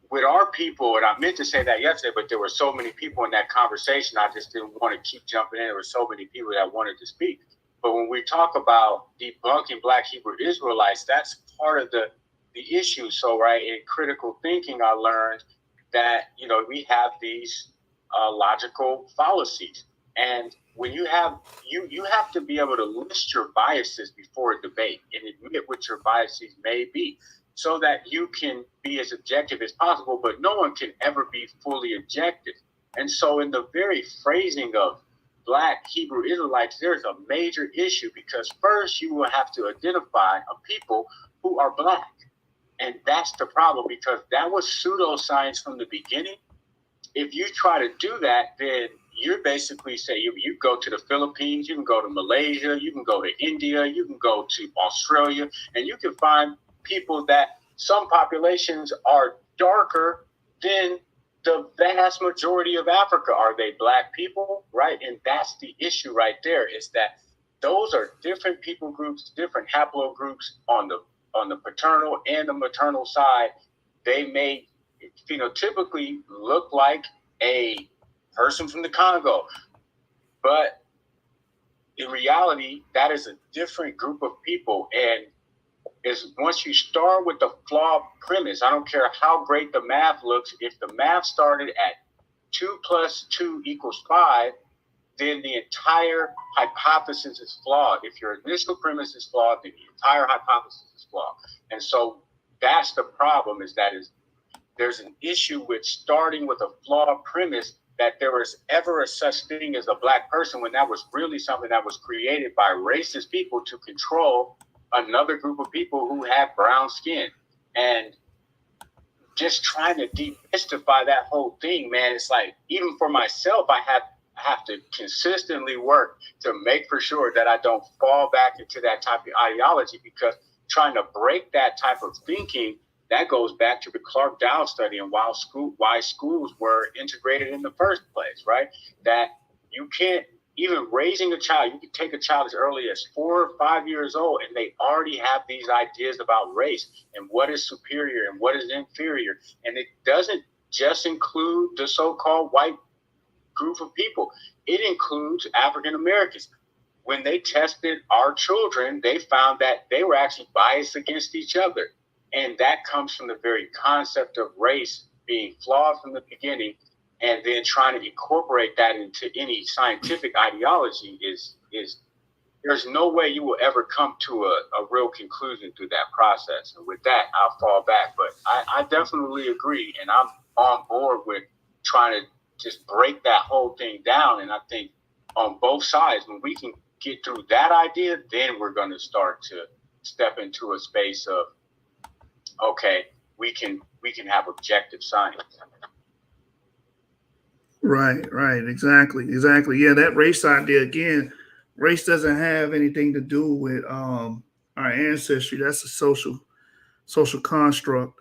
with our people, and I meant to say that yesterday, but there were so many people in that conversation, I just didn't want to keep jumping in. There were so many people that wanted to speak. But when we talk about debunking Black Hebrew Israelites, that's part of the issue. So, right, in critical thinking, I learned that, we have these logical fallacies. And when you have to be able to list your biases before a debate and admit what your biases may be, so that you can be as objective as possible, but no one can ever be fully objective. And so in the very phrasing of Black Hebrew Israelites, there's a major issue, because first you will have to identify a people who are Black. And that's the problem, because that was pseudoscience from the beginning. If you try to do that, then you're basically saying you go to the Philippines, you can go to Malaysia, you can go to India, you can go to Australia, and you can find people that some populations are darker than the vast majority of Africa. Are they Black people, right? And that's the issue right there, is that those are different people groups, different haplogroups on the paternal and the maternal side. They may phenotypically look like a person from the Congo, but in reality, that is a different group of people. And once you start with the flawed premise, I don't care how great the math looks, if the math started at 2 + 2 = 5, then the entire hypothesis is flawed. If your initial premise is flawed, then the entire hypothesis is flawed. And so that's the problem, is there's an issue with starting with a flawed premise that there was ever a such thing as a black person when that was really something that was created by racist people to control another group of people who have brown skin. And just trying to demystify that whole thing, man, it's like, even for myself, I have to consistently work to make for sure that I don't fall back into that type of ideology, because trying to break that type of thinking, that goes back to the Clark Dow study and why schools were integrated in the first place, right? That you can't, even raising a child, you can take a child as early as 4 or 5 years old, and they already have these ideas about race and what is superior and what is inferior. And it doesn't just include the so-called white group of people. It includes African Americans. When they tested our children, they found that they were actually biased against each other. And that comes from the very concept of race being flawed from the beginning, and then trying to incorporate that into any scientific ideology is there's no way you will ever come to a real conclusion through that process. And with that, I'll fall back. But I definitely agree, and I'm on board with trying to just break that whole thing down. And I think on both sides, when we can get through that idea, then we're going to start to step into a space of, okay, we can have objective science. Right, exactly. Yeah, that race idea, again, race doesn't have anything to do with our ancestry. That's a social construct.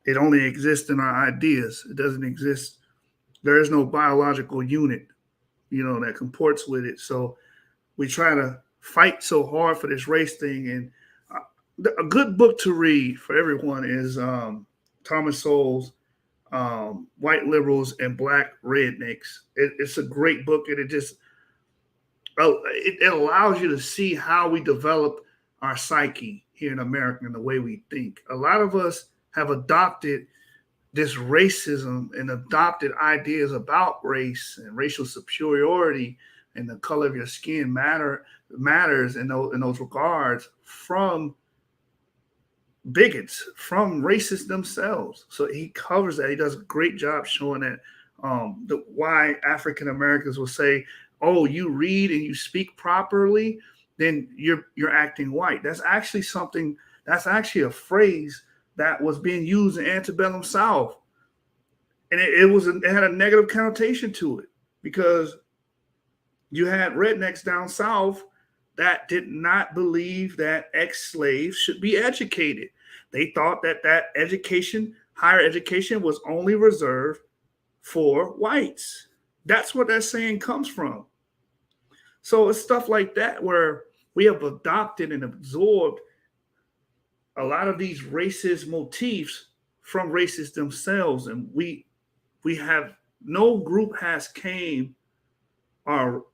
It only exists in our ideas. It doesn't exist. There is no biological unit, that comports with it. So we try to fight so hard for this race thing. And a good book to read for everyone is Thomas Sowell's White Liberals and Black Rednecks. It's a great book, and it allows you to see how we develop our psyche here in America and the way we think. A lot of us have adopted this racism and adopted ideas about race and racial superiority and the color of your skin matters in those regards from bigots, from racists themselves. So he covers that. He does a great job showing that why African Americans will say, "Oh, you read and you speak properly, then you're acting white." That's actually something. That's actually a phrase that was being used in antebellum South, and it had a negative connotation to it, because you had rednecks down south that did not believe that ex-slaves should be educated. They thought that education, higher education, was only reserved for whites. That's what that saying comes from. So it's stuff like that where we have adopted and absorbed a lot of these racist motifs from racists themselves. And we have, no group has came or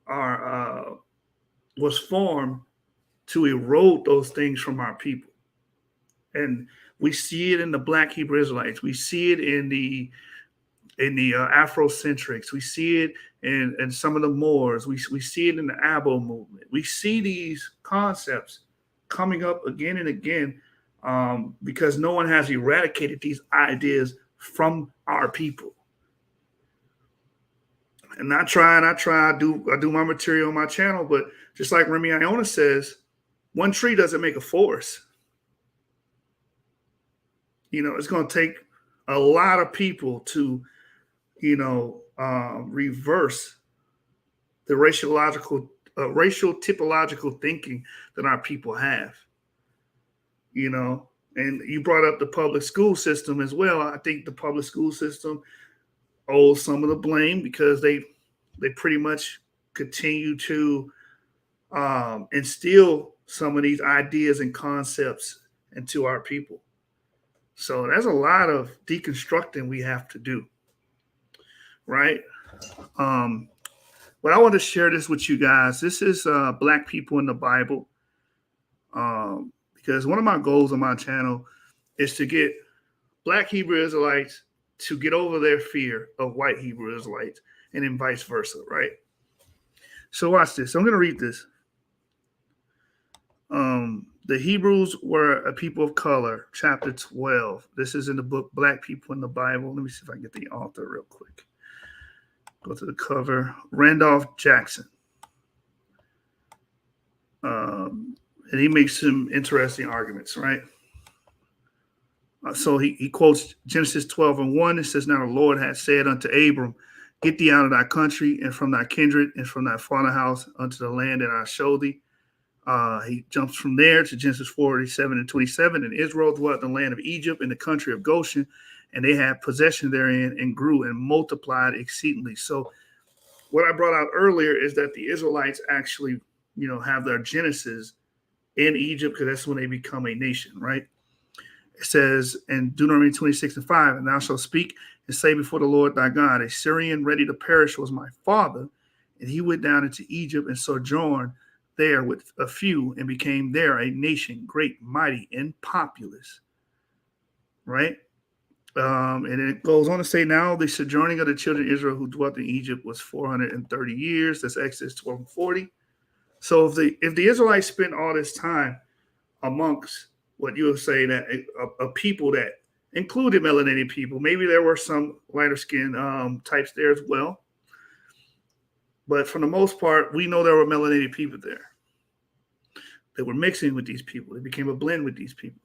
was formed to erode those things from our people. And we see it in the Black Hebrew Israelites. We see it in the Afrocentrics. We see it in some of the Moors. We see it in the Abo movement. We see these concepts coming up again and again because no one has eradicated these ideas from our people. And I do my material on my channel, but just like Remy Iona says, one tree doesn't make a forest. It's going to take a lot of people to, reverse the racial typological thinking that our people have. And you brought up the public school system as well. I think the public school system owes some of the blame because they pretty much continue to instill some of these ideas and concepts into our people. So there's a lot of deconstructing we have to do, right? But I want to share this with you guys. This is Black people in the Bible, because one of my goals on my channel is to get Black Hebrew Israelites to get over their fear of white Hebrew Israelites, and then vice versa, right? So watch this. I'm going to read this. The Hebrews were a people of color, chapter 12. This is in the book Black People in the Bible. Let me see if I can get the author real quick. Go to the cover. Randolph Jackson. And he makes some interesting arguments, right? So he quotes Genesis 12:1. It says, "Now the Lord had said unto Abram, Get thee out of thy country and from thy kindred and from thy father's house unto the land that I show thee." He jumps from there to Genesis 47:27. "And Israel dwelt in the land of Egypt in the country of Goshen, and they had possession therein and grew and multiplied exceedingly." So what I brought out earlier is that the Israelites actually, have their genesis in Egypt, because that's when they become a nation, right? It says in Deuteronomy 26:5, "And thou shalt speak and say before the Lord thy God, a Syrian ready to perish was my father, and he went down into Egypt and sojourned there with a few and became there a nation, great, mighty, and populous." Right? And it goes on to say, "Now the sojourning of the children of Israel who dwelt in Egypt was 430 years. That's Exodus 12:40. So if the Israelites spent all this time amongst what you would say that a people that included melanated people, maybe there were some lighter skin types there as well, but for the most part, we know there were melanated people there. They were mixing with these people. They became a blend with these people.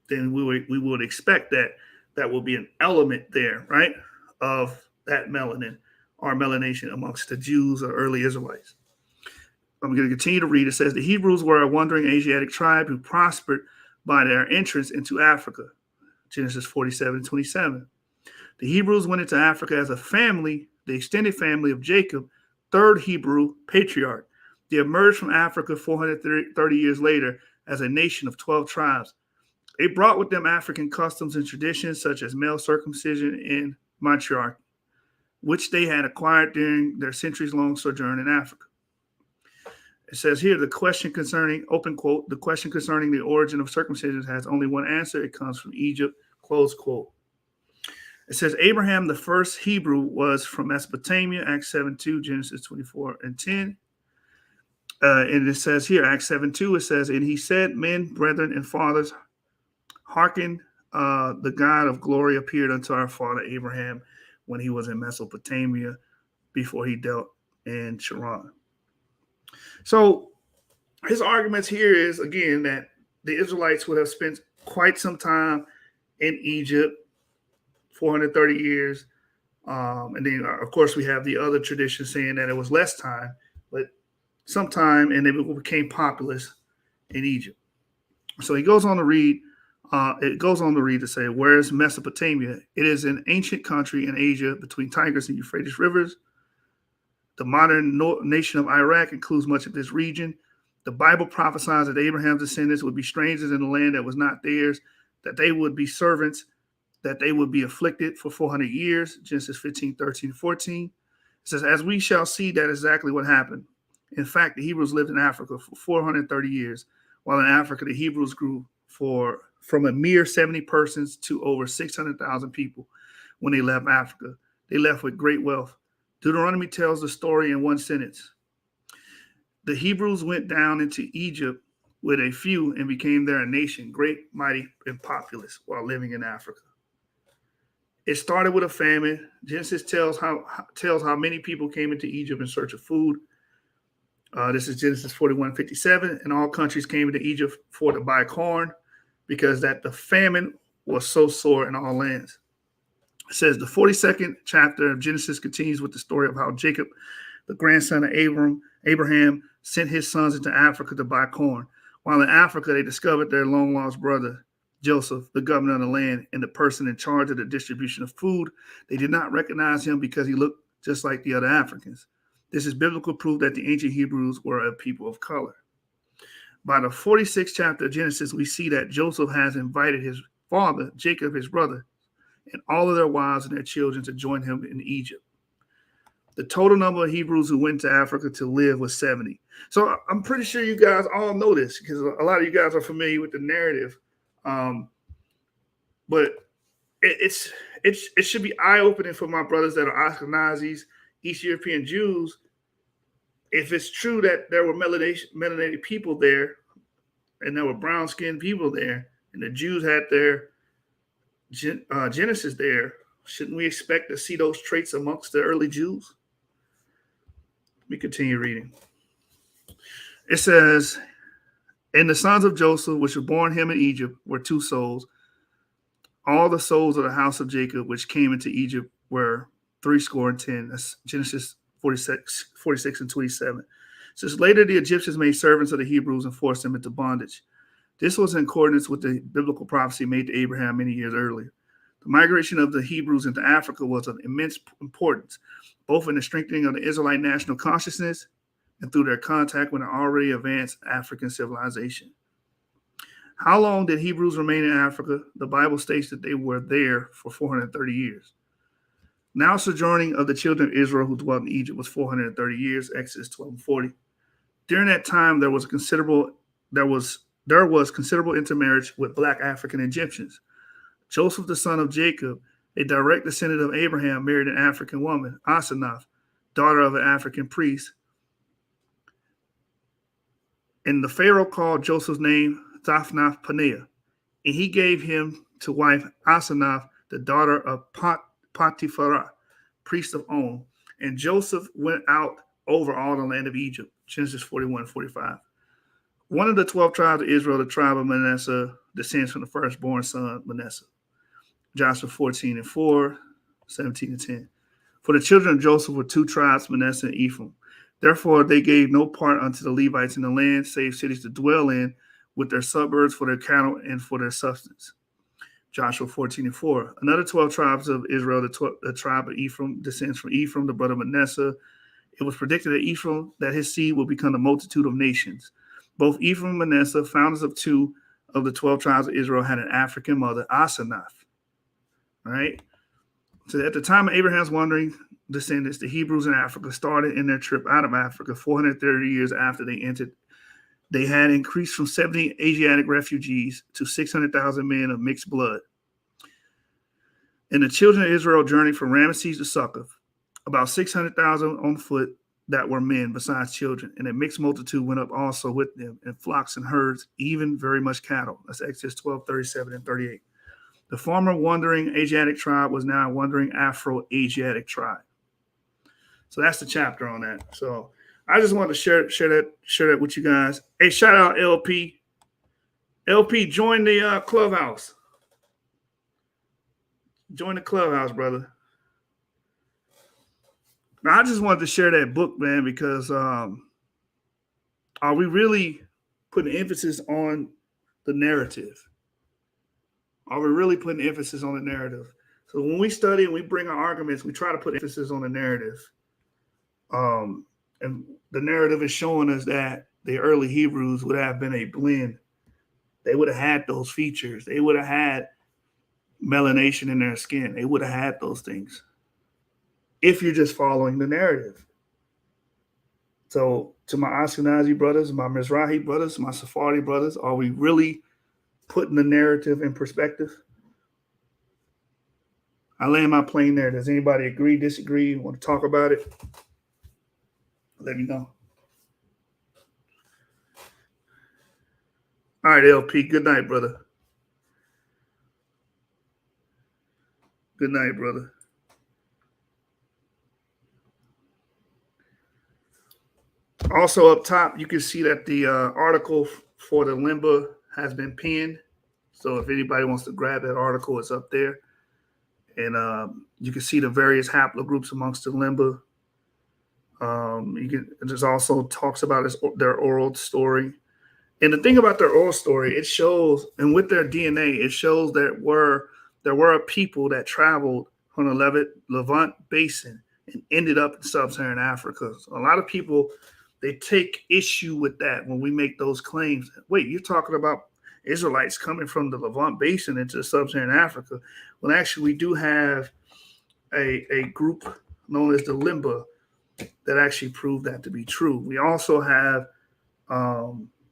Then we would expect that will be an element there, right, of that melanin or melanation amongst the Jews or early Israelites. I'm going to continue to read. It says, "The Hebrews were a wandering Asiatic tribe who prospered by their entrance into Africa." Genesis 47:27. "The Hebrews went into Africa as a family, the extended family of Jacob, third Hebrew patriarch. They emerged from Africa 430 years later as a nation of 12 tribes. They brought with them African customs and traditions such as male circumcision and matriarchy, which they had acquired during their centuries-long sojourn in Africa." It says here, the question concerning, open quote, "the question concerning the origin of circumcision has only one answer. It comes from Egypt," close quote. It says Abraham, the first Hebrew, was from Mesopotamia, Acts 7:2, Genesis 24:10. And it says here, Acts 7:2, it says, "And he said, Men, brethren, and fathers, hearken, the God of glory appeared unto our father Abraham when he was in Mesopotamia before he dealt in Charan." So his arguments here is, again, that the Israelites would have spent quite some time in Egypt, 430 years. And then, of course, we have the other tradition saying that it was less time, but some time, and they became populous in Egypt. So he goes on to read, to say, "Whereas Mesopotamia, it is an ancient country in Asia between Tigris and Euphrates rivers. The modern nation of Iraq includes much of this region. The Bible prophesies that Abraham's descendants would be strangers in the land that was not theirs, that they would be servants, that they would be afflicted for 400 years, Genesis 15:13-14. It says, "As we shall see, that exactly what happened. In fact, the Hebrews lived in Africa for 430 years, while in Africa, the Hebrews grew from a mere 70 persons to over 600,000 people when they left Africa. They left with great wealth. Deuteronomy tells the story in one sentence. The Hebrews went down into Egypt with a few and became there a nation, great, mighty, and populous, while living in Africa. It started with a famine. Genesis tells how many people came into Egypt in search of food. This is Genesis 41:57. And all countries came into Egypt for to buy corn, because that the famine was so sore in all lands." It says the 42nd chapter of Genesis continues with the story of how Jacob, the grandson of Abraham, sent his sons into Africa to buy corn. While in Africa, they discovered their long-lost brother, Joseph, the governor of the land, and the person in charge of the distribution of food. They did not recognize him because he looked just like the other Africans. This is biblical proof that the ancient Hebrews were a people of color. By the 46th chapter of Genesis, we see that Joseph has invited his father, Jacob, his brother, and all of their wives and their children to join him in Egypt. The total number of Hebrews who went to Africa to live was 70. So I'm pretty sure you guys all know this, because a lot of you guys are familiar with the narrative. But it should be eye-opening for my brothers that are Ashkenazis, East European Jews, if it's true that there were melanated people there and there were brown-skinned people there, and the Jews had their Genesis there Shouldn't we expect to see those traits amongst the early Jews? Let me continue reading. It says, and the sons of Joseph, which were born him in Egypt, were 2 souls. All the souls of the house of Jacob, which came into Egypt, were 70. That's Genesis 46 and 27. It says, later the Egyptians made servants of the Hebrews and forced them into bondage. This was in accordance with the biblical prophecy made to Abraham many years earlier. The migration of the Hebrews into Africa was of immense importance, both in the strengthening of the Israelite national consciousness and through their contact with an already advanced African civilization. How long did Hebrews remain in Africa? The Bible states that they were there for 430 years. Now sojourning of the children of Israel who dwelt in Egypt was 430 years, Exodus 12:40. During that time, there was considerable intermarriage with black African Egyptians. Joseph, the son of Jacob, a direct descendant of Abraham, married an African woman, Asenath, daughter of an African priest. And the Pharaoh called Joseph's name Zaphnath Paneah, and he gave him to wife Asenath, the daughter of Potipharah, priest of On. And Joseph went out over all the land of Egypt, Genesis 41:45. One of the 12 tribes of Israel, the tribe of Manasseh, descends from the firstborn son, Manasseh. Joshua 14:4, 17-10. For the children of Joseph were 2 tribes, Manasseh and Ephraim. Therefore, they gave no part unto the Levites in the land, save cities to dwell in, with their suburbs for their cattle and for their substance. Joshua 14:4. Another 12 tribes of Israel, the tribe of Ephraim, descends from Ephraim, the brother of Manasseh. It was predicted that Ephraim, that his seed will become the multitude of nations. Both Ephraim and Manasseh, founders of 2 of the 12 tribes of Israel, had an African mother, Asenath. All right. So at the time of Abraham's wandering descendants, the Hebrews in Africa started in their trip out of Africa 430 years after they entered. They had increased from 70 Asiatic refugees to 600,000 men of mixed blood. And the children of Israel journeyed from Ramesses to Succoth, about 600,000 on foot that were men besides children. And a mixed multitude went up also with them, and flocks and herds, even very much cattle. That's Exodus 12:37 and 38. The former wandering Asiatic tribe was now a wandering Afro-Asiatic tribe. So that's the chapter on that. So I just wanted to share that with you guys. Hey, shout out LP. LP, join the clubhouse. Join the clubhouse, brother. Now, I just wanted to share that book, man, because are we really putting emphasis on the narrative? Are we really putting emphasis on the narrative? So when we study and we bring our arguments, we try to put emphasis on the narrative. And the narrative is showing us that the early Hebrews would have been a blend. They would have had those features. They would have had melanation in their skin. They would have had those things if you're just following the narrative. So to my Ashkenazi brothers, my Mizrahi brothers, my Sephardi brothers, are we really putting the narrative in perspective? I land my plane there. Does anybody agree, disagree, want to talk about it? Let me know. All right, LP. Good night, brother. Good night, brother. Also up top, you can see that the article for the Limba has been pinned. So if anybody wants to grab that article, it's up there. And you can see the various haplogroups amongst the Limba. There's also talks about their oral story. And the thing about their oral story, it shows, and with their DNA, it shows that there were people that traveled from the Levant Basin and ended up in sub-Saharan Africa. So a lot of people, they take issue with that when we make those claims. Wait, you're talking about Israelites coming from the Levant Basin into sub-Saharan Africa. Well, actually, we do have a group known as the Limba that actually proved that to be true. We also have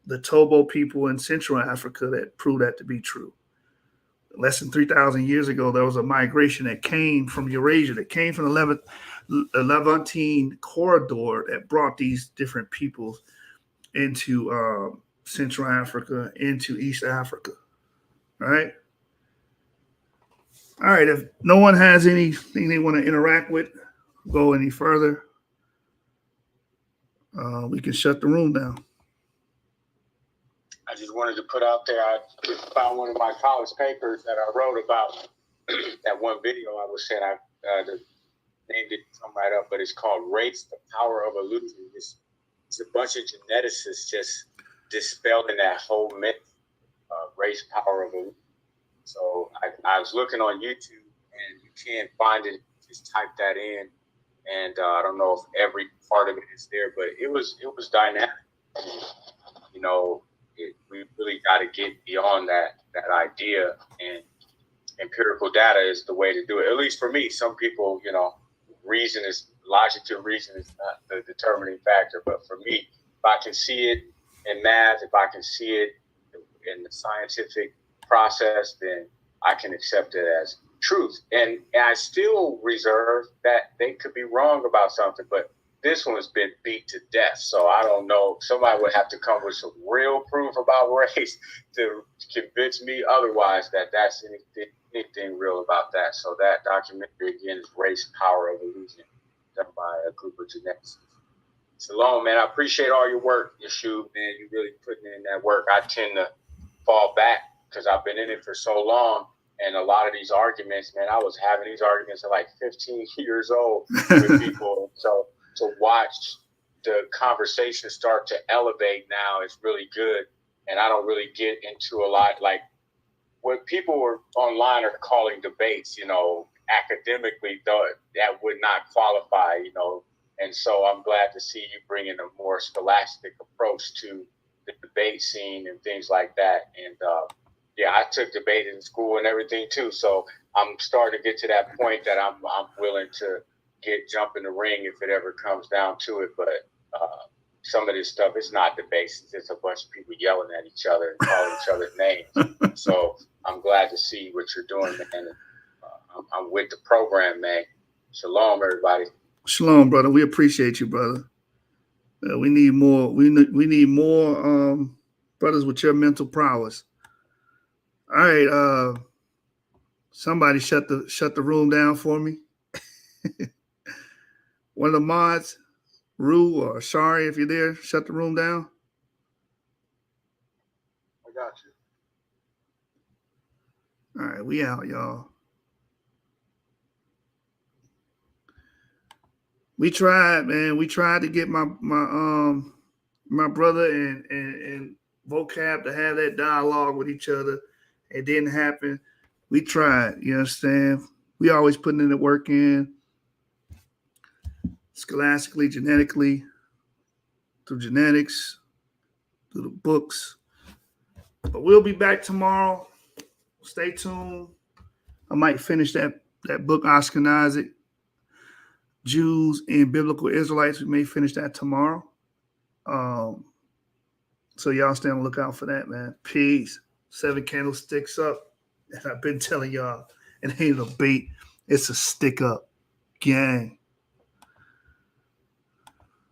the Tobo people in Central Africa that proved that to be true. Less than 3,000 years ago, there was a migration that came from Eurasia, that came from the Levantine corridor that brought these different peoples into Central Africa, into East Africa, right? All right. If no one has anything they want to interact with, go any further, we can shut the room down. I just wanted to put out there, I found one of my college papers that I wrote about that one video I was saying. The name didn't come right up, but it's called Race, the Power of Illusion. It's a bunch of geneticists just dispelling that whole myth of race, power of illusion. So I was looking on YouTube, and you can't find it. Just type that in, and I don't know if every part of it is there, but it was dynamic. You know, we really got to get beyond that idea, and empirical data is the way to do it. At least for me. Some people, you know, logic to reason is not the determining factor, but for me, if I can see it in math, if I can see it in the scientific process, then I can accept it as truth. And I still reserve that they could be wrong about something, but this one has been beat to death. So I don't know. Somebody would have to come with some real proof about race to convince me otherwise that that's anything real about that. So that documentary, again, is Race, Power of Illusion, done by a group of geneticists. Shalom, man. I appreciate all your work, Yeshua, man. You really putting in that work. I tend to fall back because I've been in it for so long. And a lot of these arguments, man, I was having these arguments at like 15 years old with people. So to watch the conversation start to elevate now is really good. And I don't really get into a lot like what people are online are calling debates, you know, academically, though, that would not qualify, you know. And so I'm glad to see you bringing a more scholastic approach to the debate scene and things like that. And yeah, I took debate in school and everything too. So I'm starting to get to that point that I'm willing to jump in the ring if it ever comes down to it. But some of this stuff, it's not debates. It's just a bunch of people yelling at each other and calling each other names. So I'm glad to see what you're doing, man. I'm with the program, man. Shalom, everybody. Shalom, brother. We appreciate you, brother. We need more. We need more brothers with your mental prowess. All right, somebody shut the room down for me. One of the mods, Rue or Shari, if you're there, shut the room down. I got you. All right, we out, y'all. We tried, man. We tried to get my brother and Vocab to have that dialogue with each other. It didn't happen. We tried, you understand? We always putting in the work in, scholastically, genetically, through genetics, through the books. But we'll be back tomorrow. Stay tuned. I might finish that book, Ashkenazic Jews and Biblical Israelites. We may finish that tomorrow. So y'all stay on the lookout for that, man. Peace. 7 candlesticks up. And I've been telling y'all, it ain't a bait. It's a stick up. Gang.